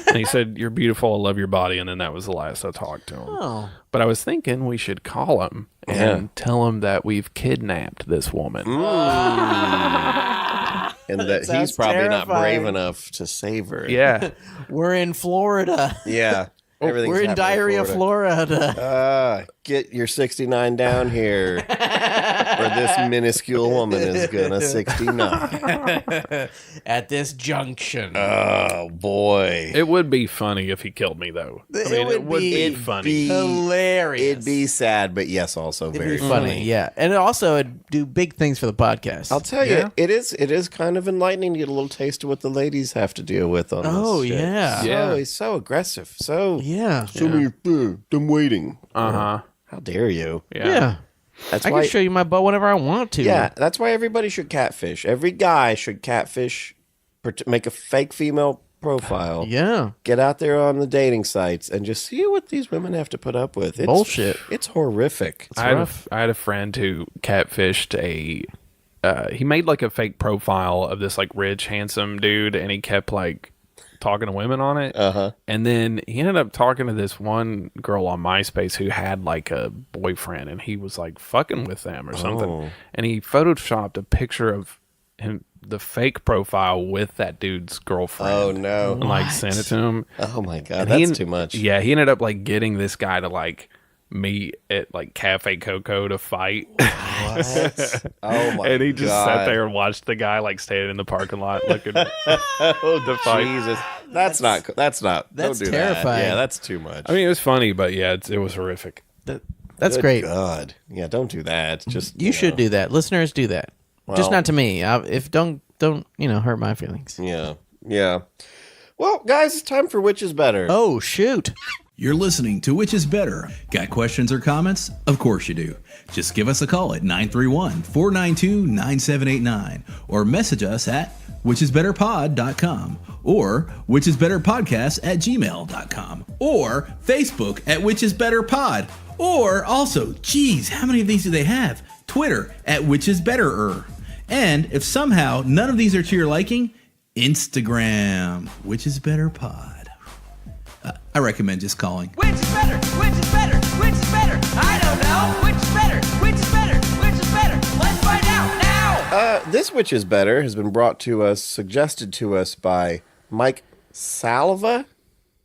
And he said, "You're beautiful. I love your body." And then that was the last I talked to him. Oh. But I was thinking we should call him and tell him that we've kidnapped this woman. And that he's probably not brave enough to save her. Yeah. We're in Florida. Yeah. Everything's We're in happening Diarrhea, Florida. Get your 69 down here. Or this minuscule woman is gonna 69. At this junction. Oh, boy. It would be funny if he killed me, though. It would be funny. Hilarious. It'd be sad, but yes, also very funny. Yeah. And it'd do big things for the podcast. I'll tell you, it is kind of enlightening to get a little taste of what the ladies have to deal with on this shit. Yeah. He's so aggressive. So Yeah. show me your food. I'm waiting. Uh-huh. How dare you? Yeah. That's I why can show you my butt whenever I want to. Yeah, that's why everybody should catfish. Every guy should catfish, make a fake female profile. Yeah. Get out there on the dating sites and just see what these women have to put up with. It's bullshit. It's horrific. I had a friend who catfished he made like a fake profile of this like rich, handsome dude, and he kept like talking to women on it. And then he ended up talking to this one girl on MySpace who had like a boyfriend, and he was like fucking with them or something. And he photoshopped a picture of him, the fake profile, with that dude's girlfriend. Oh no! And like sent it to him. Oh my god, And that's too much. Yeah, he ended up like getting this guy to like meet at like Cafe Coco to fight. What? Oh my god! And he just sat there and watched the guy like standing in the parking lot looking to fight. Jesus, that's not. That's don't do terrifying. That. Yeah, that's too much. I mean, it was funny, but yeah, it was horrific. That's Good great. God, yeah, don't do that. Just You should do that. Listeners, do that. Just not to me. If don't hurt my feelings. Yeah. Well, guys, it's time for Which is Better. Oh shoot! You're listening to Which is Better. Got questions or comments? Of course you do. Just give us a call at 931-492-9789 or message us at whichisbetterpod.com or whichisbetterpodcast@gmail.com or Facebook at whichisbetterpod or also, geez, how many of these do they have? Twitter at whichisbetterer. And if somehow none of these are to your liking, Instagram, whichisbetterpod. I recommend just calling. Which is better? Which is better? Which is better? I don't know. Which is better? Which is better? Which is better? Let's find out now. This Which is Better has been brought to us, suggested to us by Mike Salva,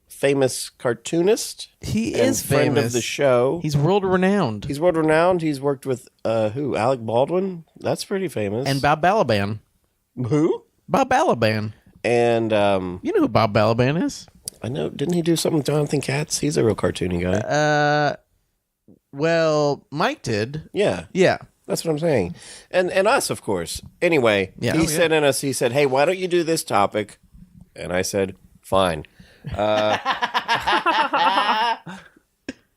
famous cartoonist. He and is friend famous of the show. He's world renowned. He's world renowned. He's worked with who? Alec Baldwin. That's pretty famous. And Bob Balaban. Who? Bob Balaban. And You know who Bob Balaban is? I know. Didn't he do something with Jonathan Katz? He's a real cartoony guy. Well, Mike did. Yeah. Yeah. That's what I'm saying. And us, of course. Anyway, Yeah. he sent in us, he said, hey, why don't you do this topic? And I said, fine.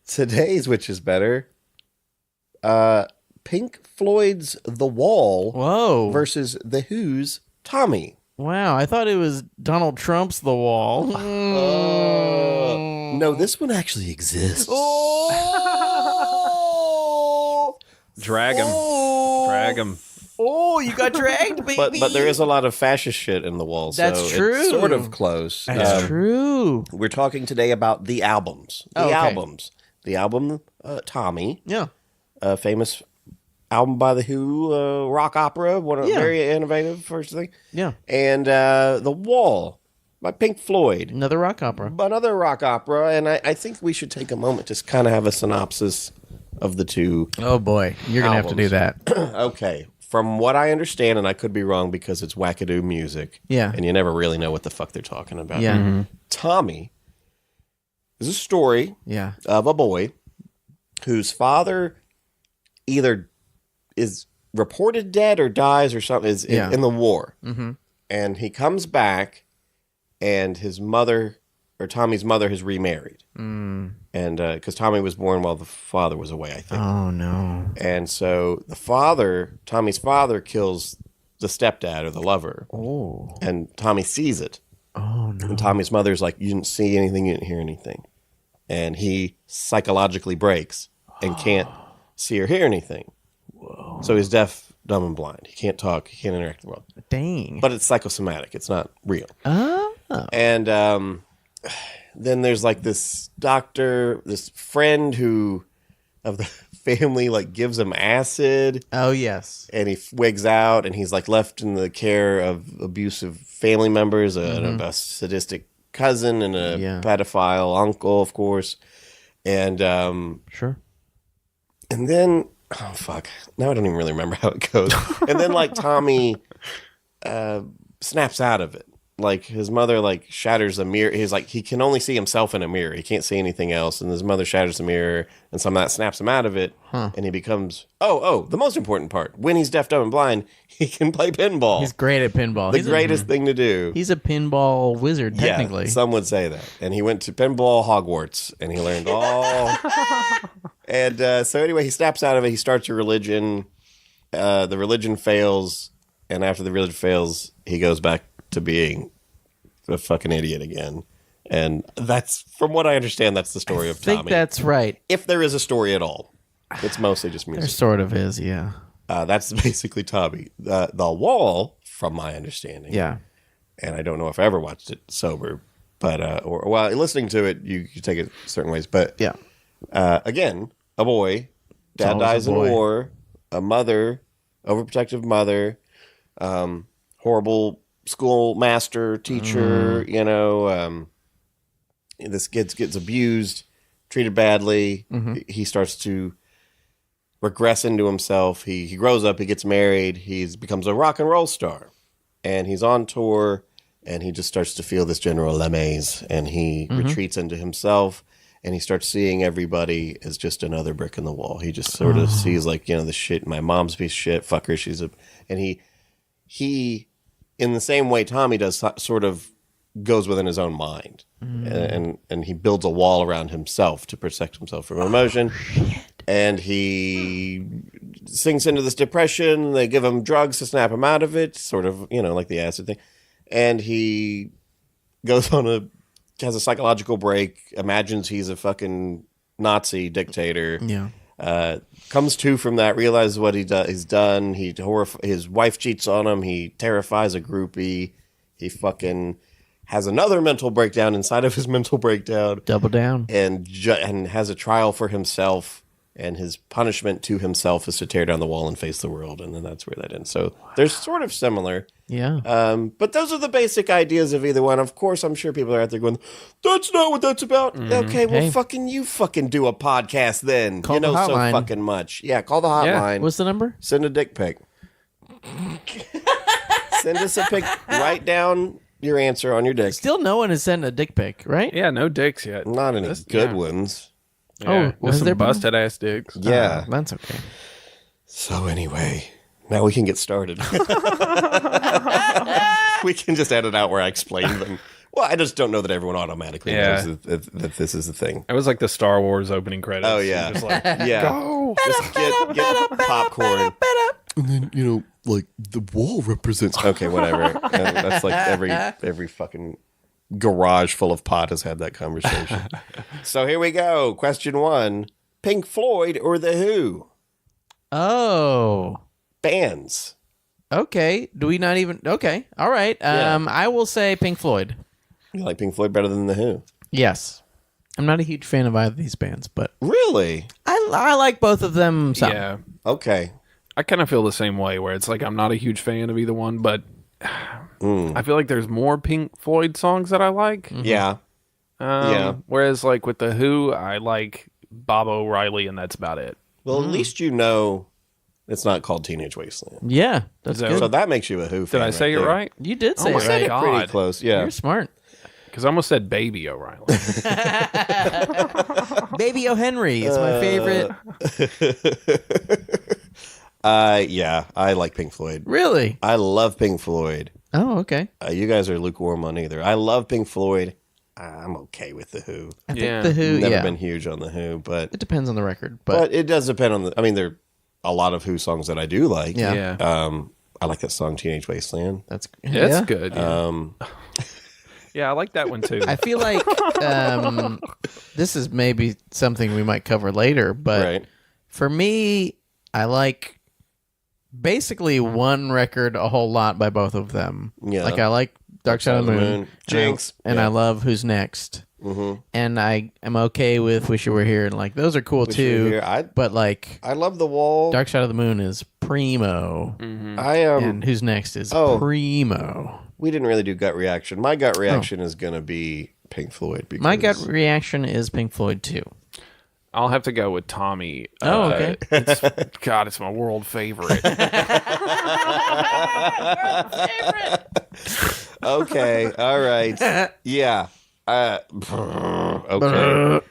Today's Which is Better. Pink Floyd's The Wall Whoa. versus The Who's Tommy. Wow. I thought it was Donald Trump's The Wall. No, this one actually exists. Drag him. Drag him. Oh, you got dragged, baby. But there is a lot of fascist shit in The Wall, so That's true. it's sort of close. That's true. We're talking today about the albums. The albums. The album Tommy, Yeah. a famous album by The Who, rock opera, very innovative first thing. Yeah. And The Wall by Pink Floyd, Another rock opera. another rock opera. And I think we should take a moment to kind of have a synopsis of the two. Oh, boy. You're going to have to do that. Okay. From what I understand, and I could be wrong because it's wackadoo music. Yeah. And you never really know what the fuck they're talking about. Yeah. Tommy is a story Yeah. of a boy whose father either is reported dead or dies or something is in the war. Mm-hmm. And he comes back and his mother or Tommy's mother has remarried. Mm. And because Tommy was born while the father was away, I think. Oh, no. And so the father, Tommy's father, kills the stepdad or the lover. Oh. And Tommy sees it. Oh, no. And Tommy's mother's like, you didn't see anything, you didn't hear anything. And he psychologically breaks and can't see or hear anything. Whoa. So he's deaf, dumb, and blind. He can't talk. He can't interact with the world. Dang. But it's psychosomatic. It's not real. And then there's like this doctor, this friend of the family, like gives him acid. Oh, yes. And he wigs out, and he's like left in the care of abusive family members, a sadistic cousin, and a pedophile uncle, of course. And Sure. And then, oh fuck, now I don't even really remember how it goes. And then like Tommy snaps out of it. Like his mother like shatters a mirror. He's like, he can only see himself in a mirror. He can't see anything else. And his mother shatters the mirror, and some of that snaps him out of it. And he becomes, the most important part. When he's deaf, dumb, and blind, he can play pinball. He's great at pinball. The greatest thing to do. He's a pinball wizard, technically. Yeah, some would say that. And he went to pinball Hogwarts, and he learned all. And so anyway, he snaps out of it. He starts a religion. The religion fails. And after the religion fails, he goes back to being a fucking idiot again. And that's, from what I understand, that's the story of Tommy. I think that's right. If there is a story at all. It's mostly just music. There sort of is, yeah. That's basically Tommy. The Wall, from my understanding. Yeah. And I don't know if I ever watched it sober, but, or listening to it, you take it certain ways. But, yeah. Again, a boy, dad dies in war, a mother, overprotective mother, horrible schoolmaster, teacher, this kid gets abused, treated badly. He starts to regress into himself. He grows up, he gets married, he becomes a rock and roll star. And he's on tour, and he just starts to feel this general malaise, and he retreats into himself, and he starts seeing everybody as just another brick in the wall. He just sort of sees like, the shit, my mom's a piece of shit, fuck her, and he in the same way Tommy does, sort of goes within his own mind, and he builds a wall around himself to protect himself from emotion. And he sinks into this depression. They give him drugs to snap him out of it, sort of, like the acid thing. And he goes has a psychological break, imagines he's a fucking Nazi dictator. Yeah. Comes to from that, realizes what he's done. His wife cheats on him. He terrifies a groupie. He fucking has another mental breakdown inside of his mental breakdown. Double down. And has a trial for himself. And his punishment to himself is to tear down the wall and face the world. And then that's where that ends. So they're sort of similar. Yeah. But those are the basic ideas of either one. Of course, I'm sure people are out there going, that's not what that's about. Okay, well, you fucking do a podcast then. Call the hotline. So fucking much. Yeah, call the hotline. What's the number? Send a dick pic. Send us a pic. Write down your answer on your dick. Still no one has sent a dick pic, right? Yeah, no dicks yet. Not any good ones. Yeah, was just there some busted ass dicks. Yeah. That's okay. So anyway, now we can get started. We can just edit out where I explain them. Well, I just don't know that everyone automatically knows that this is the thing. It was like the Star Wars opening credits. Oh, yeah. You're just like, Yeah. go. Just get popcorn. And then, like, the wall represents... Okay, whatever. That's like every fucking garage full of pot has had that conversation. So here we go. Question 1. Pink Floyd or The Who? Oh. Bands. Okay. Do we not even... Okay. All right. I will say Pink Floyd. You like Pink Floyd better than The Who? Yes. I'm not a huge fan of either of these bands, but... Really? I like both of them. Some. Yeah. Okay. I kind of feel the same way, where it's like I'm not a huge fan of either one, but I feel like there's more Pink Floyd songs that I like. Mm-hmm. Yeah. Whereas like with The Who, I like Bob O'Reilly, and that's about it. Well, at least you know it's not called Teenage Wasteland. Yeah. That's So- good. So that makes you a Who fan. Did I say it there. right? You did say my it right. God. Pretty close, yeah. You're smart. Because I almost said Baby O'Reilly. Baby O'Henry is my favorite. Yeah, I like Pink Floyd. Really? I love Pink Floyd. Oh, okay. You guys are lukewarm on either. I love Pink Floyd. I'm okay with The Who. I think Yeah. The Who, Never been huge on The Who, but It depends on the record, but it does depend on there are a lot of Who songs that I do like. Yeah. Yeah. I like that song Teenage Wasteland. that's It's good. Yeah. Yeah, I like that one too. I feel like this is maybe something we might cover later, but Right. for me, I like basically one record a whole lot by both of them. Yeah. Like I like Dark Side of the Moon. Jinx. And I love Who's Next. And I am okay with Wish You Were Here, and like those are cool Wish You Were too. Here. But like I love The Wall. Dark Side of the Moon is primo, and Who's Next is primo. We didn't really do gut reaction. My gut reaction is going to be Pink Floyd. Because My gut reaction is Pink Floyd too. I'll have to go with Tommy. Okay. It's my world favorite. Okay, all right. Yeah. Okay.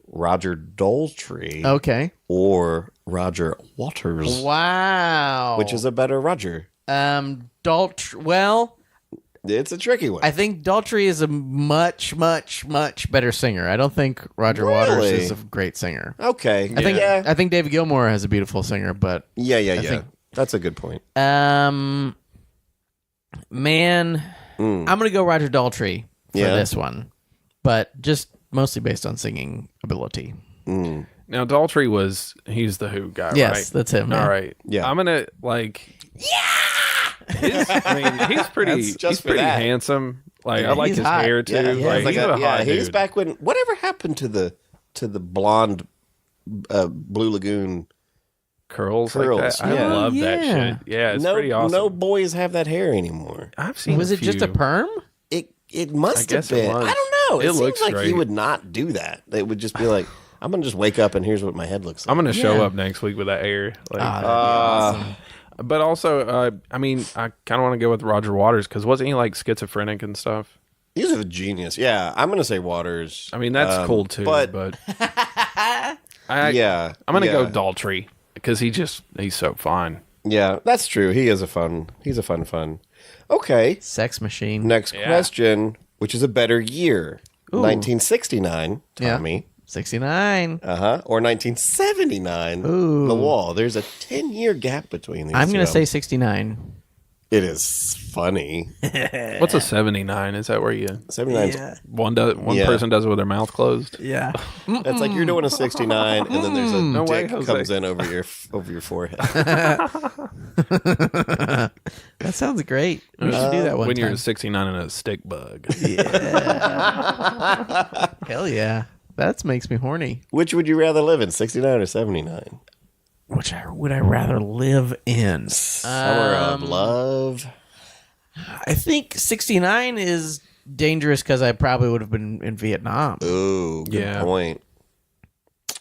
Roger Daltrey Okay. or Roger Waters. Wow. Which is a better Roger? Well, It's a tricky one. I think Daltrey is a much, much, much better singer. I don't think Roger Waters Really? is a great singer. Okay. I think David Gilmour has a beautiful singer, but Yeah. think- That's a good point. man, I'm gonna go Roger Daltrey for Yeah. this one, but just mostly based on singing ability. Now, Daltrey he's the Who guy, Yes, right? that's him. All right. Yeah. I'm going to, he's pretty, That's just he's for pretty that. handsome. Like, I like he's his hot. hair, too. Yeah, Like, he's, he's a hot he's dude. back when. Whatever happened to the blonde Blue Lagoon Curls curls? like that. I Yeah. love that Yeah. shit. Yeah, it's pretty awesome. No boys have that hair anymore. I've seen Was it just a few. perm? It must have guess it been. was. I don't know. It It, looks seems like he great. would not do that. They would just be like, I'm gonna just wake up and here's what my head looks like. I'm going to show Yeah. up next week with that hair. Like, That'd be awesome. but also, I mean, I kind of want to go with Roger Waters because wasn't he like schizophrenic and stuff? He's a genius. Yeah, I'm gonna say Waters. I mean, that's cool too. But yeah, I'm going to go yeah. Daltrey because he's so fine. Yeah, that's true. He's a fun. Okay, Sex machine. next Yeah. question, which is a better year, 1969, Yeah. Tommy. 69. Or 1979, Ooh. The Wall. There's a 10-year gap between these I'm going to two. say 69. It is funny. What's a 79? Is that where you 79's one Yeah. person does it with their mouth closed? Yeah. That's like you're doing a 69, and then there's a No way, dick Jose. comes in over your forehead. That sounds great. We should do that one when time. you're 69 and a stick bug. Hell yeah. That makes me horny. Which would you rather live in, 69 or 79? Which would I rather live in? Summer of love. I think 69 is dangerous because I probably would have been in Vietnam. Ooh, good Yeah. point.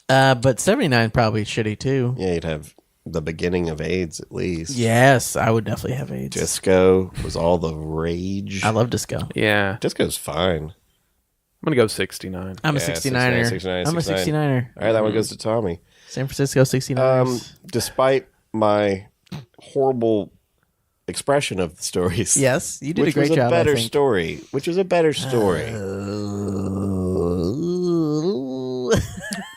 But 79 is probably shitty too. Yeah, you'd have the beginning of AIDS at least. Yes, I would definitely have AIDS. Disco was all the rage. I love disco. Yeah. Disco's fine. I'm going to go 69. I'm a Yeah, 69er. 69, I'm a 69er. All right, that one goes to Tommy. San Francisco 69ers. Despite my horrible expression of the stories. Yes, you did which a great was job. a better I think. story. Which was a better story. I'm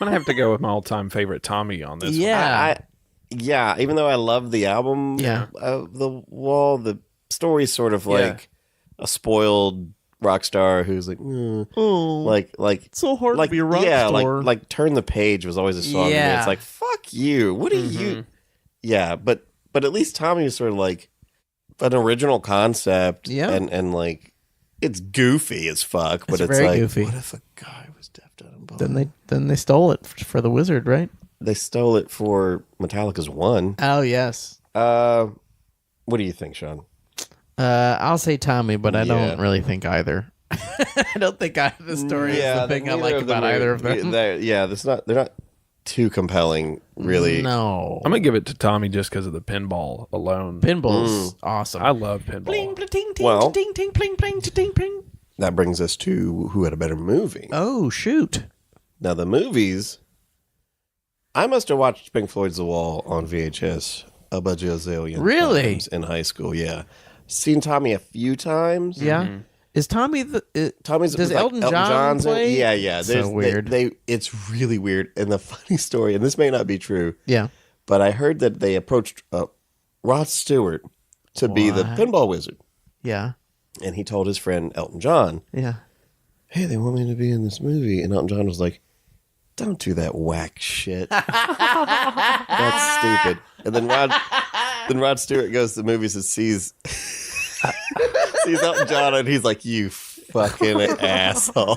going to have to go with my all-time favorite Tommy on this Yeah. Yeah, even though I love the album Yeah. of The Wall, the story's sort of Yeah. like a spoiled rock star who's like, like so hard like to be a rock yeah, star. like Turn the Page was always a song. Yeah. Yeah. It's like, fuck you. What are you? Yeah, but at least Tommy was sort of like an original concept. Yeah. and like it's goofy as fuck, but It's it's very like, goofy. what if a guy was deaf, dumb, and blind? Then they stole it for the Wizard, right? They stole it for Metallica's One. Oh yes. What do you think, Sean? I'll say Tommy, but I Yeah. don't really think either. I don't think the story is the thing I neither like of them about are- either of them. They're not too compelling, really. No. I'm going to give it to Tommy just because of the pinball alone. Pinball's awesome. I love pinball. Bling, bling, ting, ting, Well- ting, ting, pling, pling, ting, pling. That brings us to who had a better movie. Oh shoot! Now the movies, I must have watched Pink Floyd's The Wall on VHS a bajillion Really? times in high school. Yeah, seen Tommy a few times. Yeah. Is Tommy the? Tommy's Does with, like, Elton John John's in it. play? Yeah. So There's- weird. It's really weird. And the funny story, and this may not be true, Yeah. but I heard that they approached Rod Stewart to be the What? pinball wizard, Yeah. and he told his friend Elton John, Yeah. hey, they want me to be in this movie. And Elton John was like, don't do that whack shit. That's stupid. And then Rod Stewart goes to the movies and sees sees Elton John and he's like, "You fucking asshole."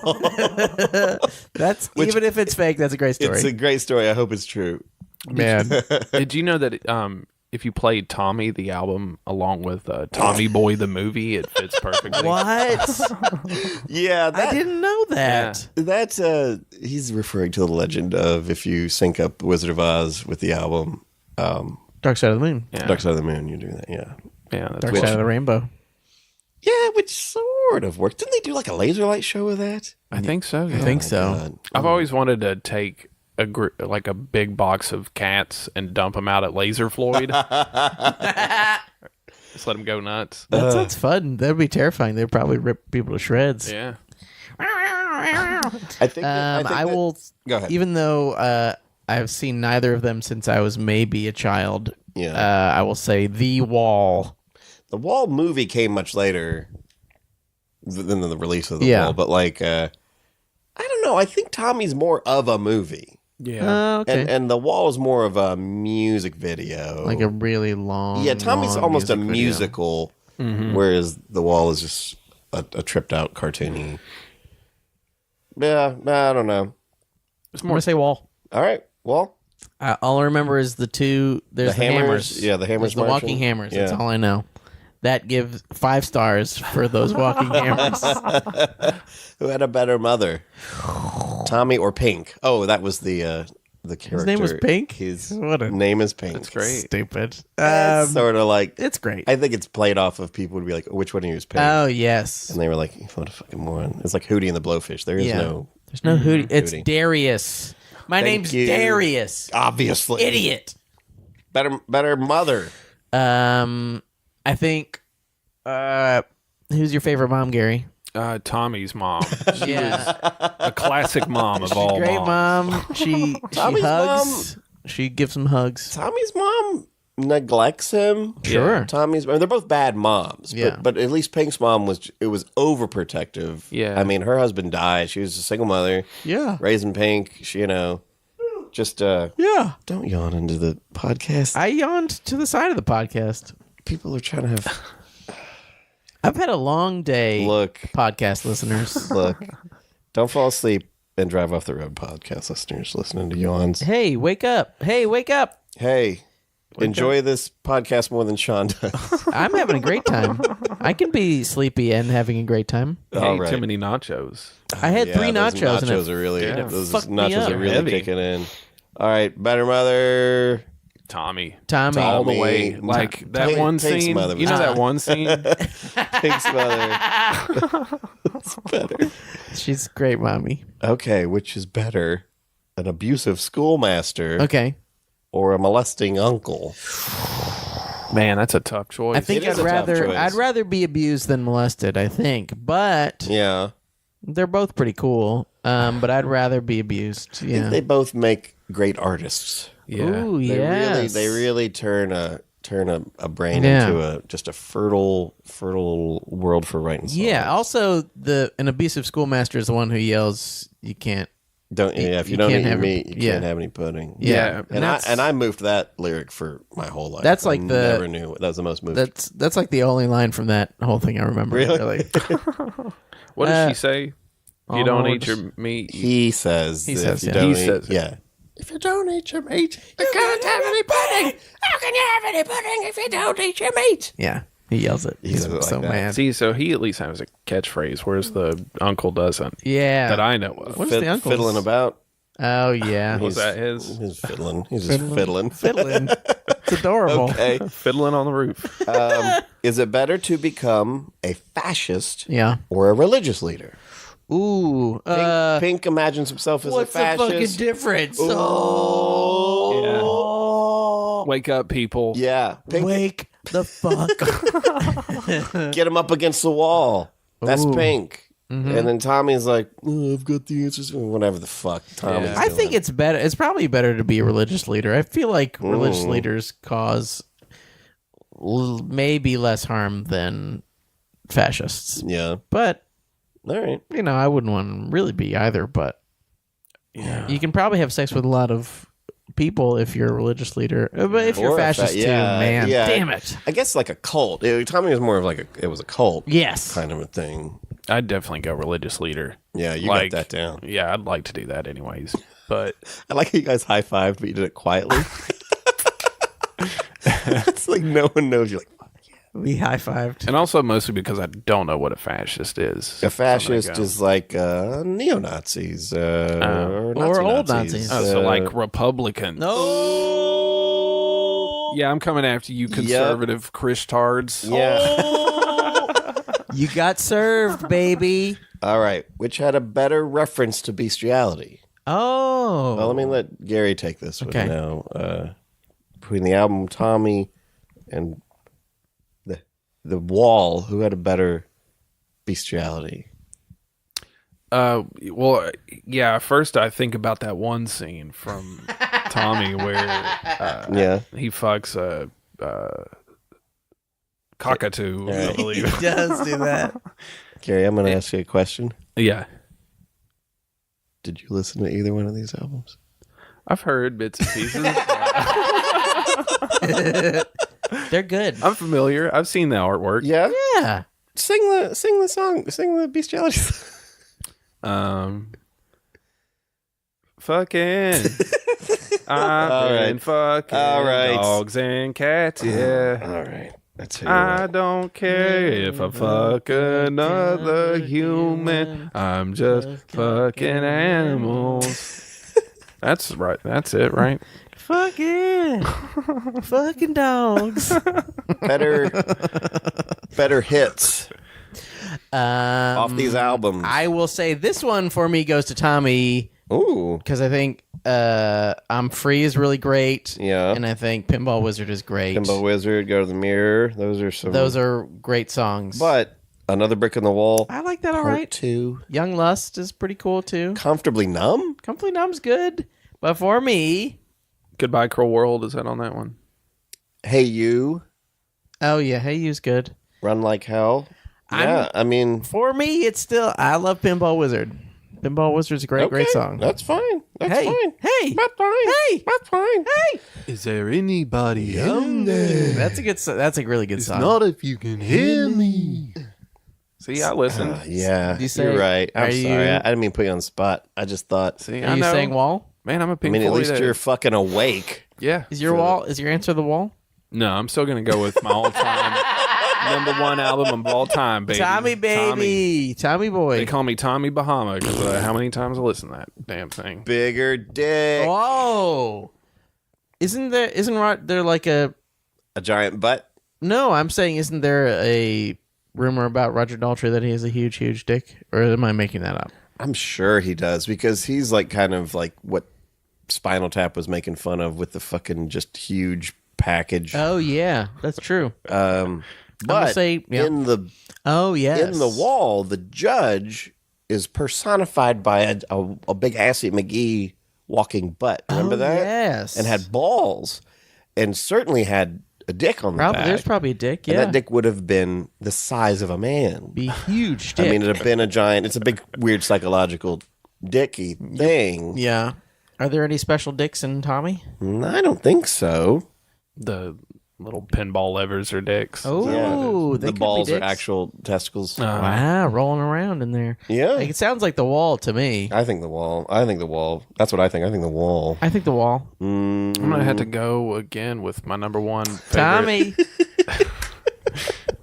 That's even if it's fake, that's a great story. It's a great story. I hope it's true. Man. Did you know that if you played Tommy the album along with Tommy Boy the movie, it fits perfectly? What? Yeah, I didn't know that. That's he's referring to the legend of if you sync up Wizard of Oz with the album, Dark Side of the Moon. Yeah. Dark Side of the Moon. You do that, yeah. Yeah, that's Dark Side of the Rainbow. Yeah, which sort of worked. Didn't they do like a laser light show with that? I think so. Yeah. I think so. God. I've always wanted to take like a big box of cats and dump them out at Laser Floyd. Just let them go nuts. That sounds fun. That'd be terrifying. They'd probably rip people to shreds. Yeah. I think. I will. Go ahead. Even though I've seen neither of them since I was maybe a child. Yeah. I will say The Wall. The Wall movie came much later than the release of The Yeah. Wall, but like, I don't know. I think Tommy's more of a movie. Yeah. Okay. And The Wall is more of a music video. Like a really long. Yeah, Tommy's long almost a music video. musical, whereas The Wall is just a tripped out cartoony. Yeah, I don't know. I'm gonna say Wall. All right, Wall. All I remember is the two. There's the hammers. Yeah, the hammers. There's the walking marching. hammers. That's Yeah. all I know. That gives 5 stars for those walking hammers. Who had a better mother, Tommy or Pink? Oh, that was the character. His name was Pink? His What a- name is Pink. That's great. Stupid. It's sort of like It's great. I think it's played off of people would be like, which one of you is Pink? Oh yes. And they were like, what a fucking moron. It's like Hootie and the Blowfish. There is Yeah. no There's no Hootie. It's Hootie. Darius. My Thank name's you. Darius. obviously Idiot. better mother. I think. Who's your favorite mom, Gary? Tommy's mom. Yeah. A classic mom of all Great moms. mom. She Tommy's hugs. She gives him hugs. Tommy's mom neglects him. Sure. Tommy's. I mean, they're both bad moms. Yeah. But at least Pink's mom was overprotective. Yeah. I mean, her husband died. She was a single mother. Yeah. Raising Pink. She, just Yeah. don't yawn into the podcast. I yawned to the side of the podcast. People are trying to have I've had a long day. look. Podcast listeners. Look. Don't fall asleep and drive off the road, podcast listeners listening to yawns. Hey, wake up. Hey, wake up. Hey, enjoy this podcast more than Sean does. I'm having a great time. I can be sleepy and having a great time. All Hey, right. too many nachos. I had 3 those nachos and nachos it are really Yeah. those fucked me nachos up. are really Heavy. kicking in. All right, better mother. Tommy. Tommy. All the Tommy. way. Like that Pink- one Pink's scene. mother You know was- that one scene? Pink's mother. It's better. She's great, mommy. Okay, which is better, an abusive schoolmaster Okay. or a molesting uncle? Man, that's a tough choice. I think It is I'd a tough rather choice. be abused than molested, I think. But Yeah, they're both pretty cool. But I'd rather be abused. Yeah. they both make great artists. yeah. Ooh, They yes. really turn a brain Yeah. into just a fertile world for writing songs. Yeah. Also, an abusive schoolmaster is the one who yells, "You can't." If you you don't can't eat your have- meat, you yeah. can't have any pudding. Yeah. And I moved that lyric for my whole life. That's like I the- never knew that was the most moved. That's like the only line from that whole thing I remember. Really? What does she say? If you don't oh, eat your meat, He says. He that says, if you yeah. don't He eat- says it. yeah. If you don't eat your meat, you can't have any pudding. How can you have any pudding if you don't eat your meat? Yeah. He yells it. He's says it like so that. mad. see, so he at least has a catchphrase, whereas the uncle doesn't. Yeah. That I know of. What is the uncle's? Fiddling about. Oh yeah. Was that his? He's fiddling. He's just fiddling. Fiddling. It's adorable. Okay. Fiddling on the roof. Is it better to become a fascist Yeah. or a religious leader? Ooh. Pink imagines himself as What's a the fucking fascist. difference? Yeah. Wake up, people. Yeah. Pink, Wake the fuck up. get him up against the wall. That's Ooh. Pink. And then Tommy's like, "Oh, I've got the answers. Whatever the fuck Tommy's Yeah. I doing. think it's better. It's probably better to be a religious leader. I feel like religious leaders cause maybe less harm than fascists. Yeah. But All right. I wouldn't want to really be either. But Yeah. you can probably have sex with a lot of people if you're a religious leader. But if you're Or a fascist too, man, yeah. damn it. I guess like a cult. Tommy was more of like it was a cult. Yes. Kind of a thing. I'd definitely go religious leader. Yeah, you Like, got that down. Yeah, I'd like to do that anyways. But I like how you guys high-fived, but you did it quietly. It's like no one knows. You're like, We high-fived. and also mostly because I don't know what a fascist is. a fascist So I'm is like neo-Nazis. Or old Nazi-Nazis. Nazis. so like Republican. No. Yeah, I'm coming after you conservative Christards. Yeah. You got served, baby. All right. Which had a better reference to bestiality? Oh. Well, let me let Gary take this one Okay. now. Between the album Tommy and the Wall, who had a better bestiality? Well, yeah. First, I think about that one scene from Tommy where Yeah. he fucks a cockatoo, I Right. believe. He does do that. Gary, I'm going to ask you a question. Yeah, Did you listen to either one of these albums? I've heard bits and pieces. They're good. I'm familiar. I've seen the artwork. Yeah. Yeah. Sing the song. Sing the bestiality. Fucking. I've been fucking All right. dogs and cats. Yeah. All right. That's who I don't care if I fuck another human. I'm just fucking animals. That's right. That's it, right? Fucking. Fucking dogs. better hits off these Um, albums. I will say this one for me goes to Tommy Ooh. because I think I'm Free is really great. Yeah. And I think Pinball Wizard is great. Pinball Wizard, Go to the Mirror. Those are great songs. But Another Brick in the Wall. I like that all Part right. 2. Young Lust is pretty cool too. Comfortably Numb. Comfy Numb's good. But for me, Goodbye, Cruel World. Is that on that one? Hey You. oh yeah, Hey You's good. Run Like Hell. Yeah, I mean, For me, it's still I love Pinball Wizard. Pinball Wizard's a great, great song. That's fine. That's Hey, fine. hey, That's fine. hey, That's fine. hey. Is there anybody out there? That's a good. That's a really good song. Not if you can hear me. See, I listen. Yeah, You say- you're right. I'm are sorry. you- I didn't mean to put you on the spot. I just thought, See, Are I you know. saying Wall? Man, I'm a I Pink mean, at Floyd least head. you're fucking awake. Yeah. Is your Wall? Is your answer the Wall? No, I'm still gonna go with my all-time number one album of all time, baby. Tommy baby, Tommy boy. They call me Tommy Bahama because how many times I listen to that damn thing? Bigger dick. Whoa! Isn't there like a? A giant butt. No, I'm saying isn't there a rumor about Roger Daltrey that he has a huge, huge dick, or am I making that up? I'm sure he does because he's like kind of like what Spinal Tap was making fun of with the fucking just huge package. Oh yeah, that's true. But say, yeah. in the Oh yes. in the Wall, the judge is personified by a big Assy McGee walking butt. Remember that? Yes. And had balls, and certainly had a dick on the Probably, back. there's probably a dick. And Yeah, that dick would have been the size of a man. be huge dick. I mean, it'd have been a giant. It's a big, weird psychological dicky thing. yeah. Are there any special dicks in Tommy? I don't think so. The little pinball levers or dicks. Oh, they the could balls be are dicks. actual testicles. Wow, rolling around in there. Yeah. Like, it sounds like the Wall to me. I think the Wall. That's what I think. I think the Wall. I think the Wall. I'm gonna have to go again with my number one favorite Tommy.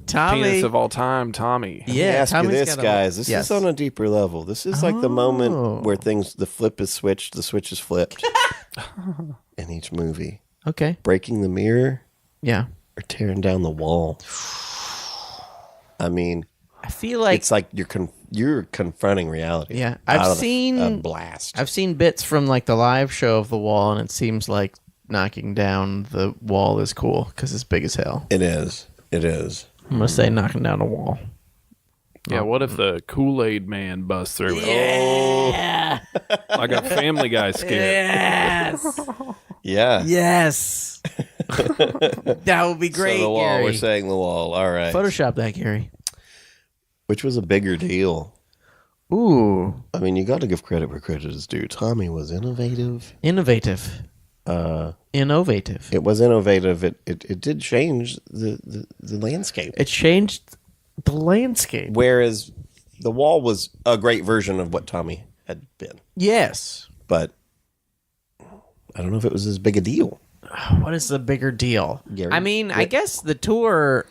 Tommy. penis of all time, Tommy. Let me Yeah, ask you Tommy's this, got a- guys. This yes. is on a deeper level. This is like the Oh. moment where the flip is switched, the switch is flipped in each movie. Okay. Breaking the mirror Yeah. or tearing down the wall. I mean, I feel like it's like you're confronting reality. Yeah, I've out of seen- a blast. I've seen bits from like the live show of the Wall, and it seems like knocking down the wall is cool because it's big as hell. It is. It is. I'm gonna say knocking down a wall. Yeah, what if the Kool-Aid man busts through it? Yeah. Like a Family Guy skit. Yes. Yeah. Yes. That would be great, So the wall. Gary. We're saying the wall. All right. Photoshop that, Gary. Which was a bigger deal? Ooh, I mean, you got to give credit where credit is due. Tommy was innovative. innovative. innovative. It was innovative. It did change the landscape. It changed the landscape. Whereas The Wall was a great version of what Tommy had been. Yes. But I don't know if it was as big a deal. What is the bigger deal? Gary? I mean, I guess the tour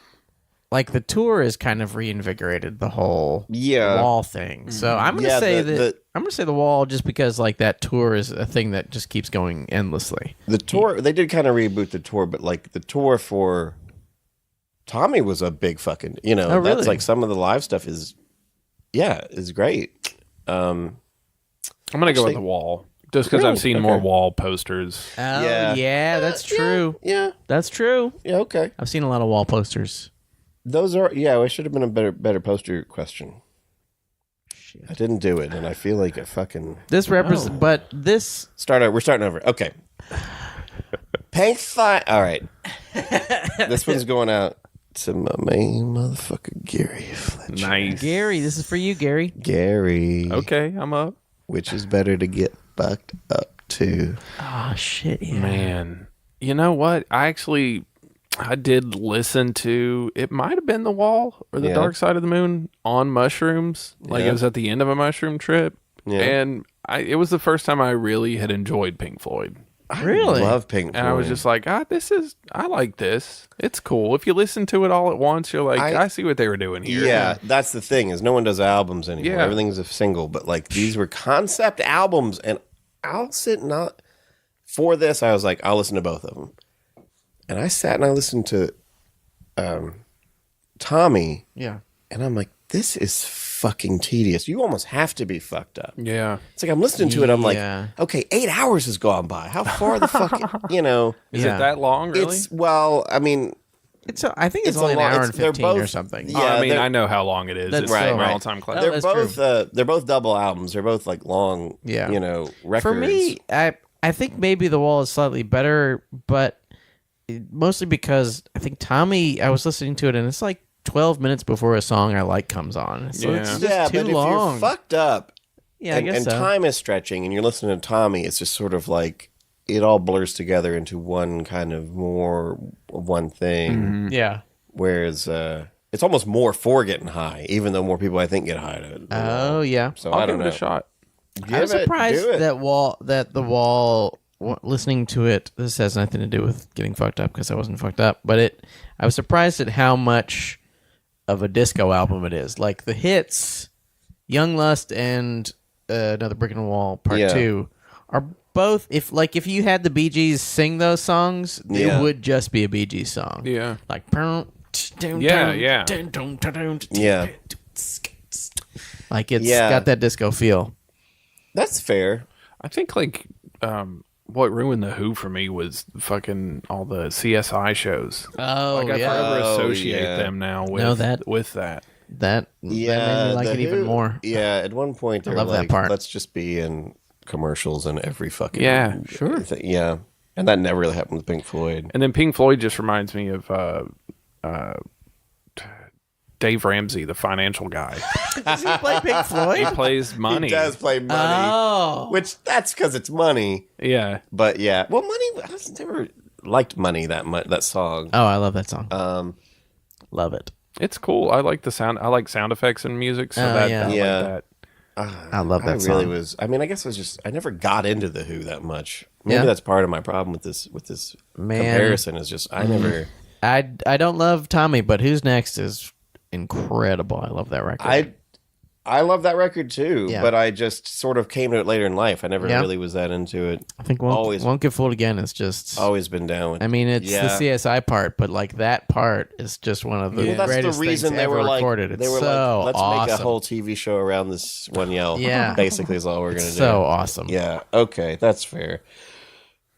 has kind of reinvigorated the whole Wall thing. So I'm gonna say I'm gonna say the Wall just because like that tour is a thing that just keeps going endlessly. The tour, they did kind of reboot the tour, but like the tour for Tommy was a big fucking, really? That's like some of the live stuff is great. I'm gonna go with The Wall just because I've seen more Wall posters. Oh Yeah. yeah, that's true. Yeah. That's true. Yeah, okay. I've seen a lot of Wall posters. Those are, it should have been a better poster question. Shit. I didn't do it, and I feel like a fucking... But this... We're starting over. Okay. Pink Fly... All right. This one's going out to my main motherfucker, Gary Fletcher. Nice. Gary, this is for you, Gary. Gary. Okay, I'm up. Which is better to get fucked up to? Oh, shit, yeah. Man. You know what? I did listen to, it might have been The Wall or The Dark Side of the Moon on mushrooms. Like it was at the end of a mushroom trip. Yeah. And it was the first time I really had enjoyed Pink Floyd. Really? I love Pink Floyd. And I was just like, I like this. It's cool. If you listen to it all at once, you're like, I see what they were doing here. Yeah, that's the thing is no one does albums anymore. Yeah. Everything's a single. But like these were concept albums, and I'll sit not for this. I was like, I'll listen to both of them. And I sat and I listened to Tommy. Yeah. And I'm like, this is fucking tedious. You almost have to be fucked up. Yeah. It's like I'm listening to it. I'm like, Yeah. okay, 8 hours has gone by. How far the fuck, Is it that long, really? I mean, I think it's It's only a an lot- hour it's- and they're 15 both- or something. Yeah, I mean, they're- I know how long it is. That's It's right, my right. all-time classic. they're that's both true. they're both double albums. They're both like long, Yeah. records. For me, I think maybe The Wall is slightly better, but mostly because I think Tommy, I was listening to it and it's like 12 minutes before a song I like comes on. So it's just yeah, too but long. if you're fucked up, Yeah, I and, guess and so. time is stretching, and you're listening to Tommy, it's just sort of like it all blurs together into one kind of more one thing. Yeah. Whereas it's almost more for getting high, even though more people I think get high to it. Oh, yeah. So I'll I give don't it know. a shot. I was surprised Do it. that The Wall, listening to it, this has nothing to do with getting fucked up because I wasn't fucked up, but I was surprised at how much of a disco album it is. Like the hits, Young Lust and Another Brick in the Wall Part 2 are both, if you had the Bee Gees sing those songs, it would just be a Bee Gees song. Yeah. Like, Yeah. Yeah. Like it's Yeah. got that disco feel. That's fair. I think what ruined the Who for me was fucking all the C.S.I. shows. Oh, Like I forever Oh, associate yeah. them now with No, that- with that. That made me like the it even Who- more. Yeah, at one point they were love that like, part. let's just be in commercials in every fucking Sure. yeah. And that never really happened with Pink Floyd. And then Pink Floyd just reminds me of Dave Ramsey, the financial guy. Does he play Pink He Floyd? plays money. He does play money, Oh. which that's because it's money. Yeah. But yeah, well, money. I just never liked money that much. That song. Oh, I love that song. Love it. It's cool. I like the sound. I like sound effects and music. So Oh, that, yeah. I like Yeah. that. I love that I song. really was. I mean, I guess I never got into the Who that much. Maybe Yeah. that's part of my problem with this Man. comparison. Is just I never. I don't love Tommy, but Who's Next is incredible. I love that record. I love that record too, Yeah. but I just sort of came to it later in life. I never Yeah. really was that into it. I think always- Won't Get Fooled Again is just... Always been down with. I mean, it's the CSI part, but like that part is just one of the Well, that's greatest the reason things they ever were like, recorded. It's they were so like, let's awesome. make a whole TV show around this one yell. Yeah. basically is all we're gonna do. So awesome. Yeah. Okay, that's fair.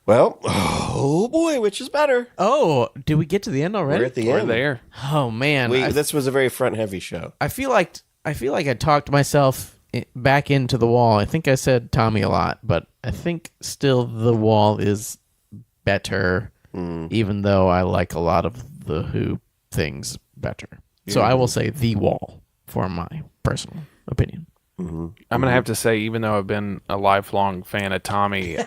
Well, oh boy, which is better? Oh, did we get to the end already? We're at the We're end. there. Oh man, This was a very front heavy show. I feel like I talked myself back into The Wall. I think I said Tommy a lot, but I think still The Wall is better, even though I like a lot of the Who things better. So I will say The Wall for my personal opinion. I'm gonna have to say, even though I've been a lifelong fan of Tommy,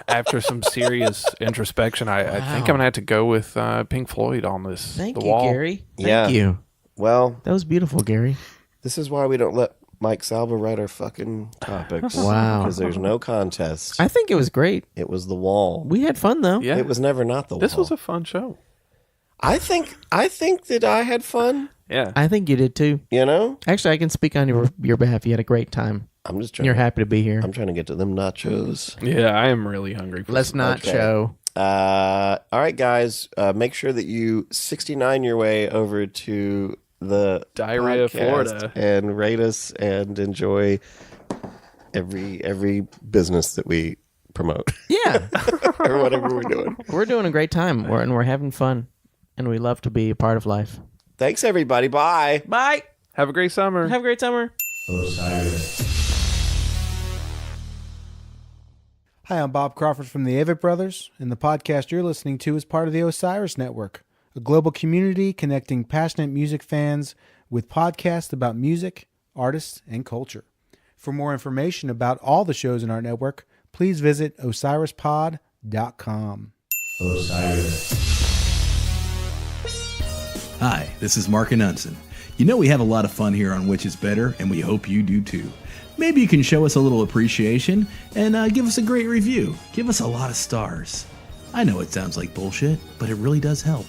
After some serious introspection, I think I'm going to have to go with Pink Floyd on this. Thank The you, Wall. Gary. Thank Yeah. you. Well, That was beautiful, Gary. this is why we don't let Mike Salva write our fucking topics. Wow. Because there's no contest. I think it was great. It was The Wall. We had fun though. Yeah. It was never not The Wall. This was a fun show. I think that I had fun, Yeah. I think you did too. you know? Actually, I can speak on your behalf. You had a great time. I'm just trying You're happy to be here. I'm trying to get to them nachos. Yeah, I am really hungry. For Let's some- not Okay. show. All right, guys. Make sure that you 69 your way over to the Diarrhea, podcast Florida. and rate us and enjoy every business that we promote Yeah, or whatever we're doing. we're doing a great time. We're having fun, and we love to be a part of life. Thanks, everybody. Bye. Bye. Have a great summer. Have a great summer. Hi, I'm Bob Crawford from the Avett Brothers, and the podcast you're listening to is part of the Osiris Network, a global community connecting passionate music fans with podcasts about music, artists, and culture. For more information about all the shows in our network, please visit osirispod.com. Hi, this is Mark Anundson. You know we have a lot of fun here on Which is Better, and we hope you do too. Maybe you can show us a little appreciation and give us a great review. Give us a lot of stars. I know it sounds like bullshit, but it really does help.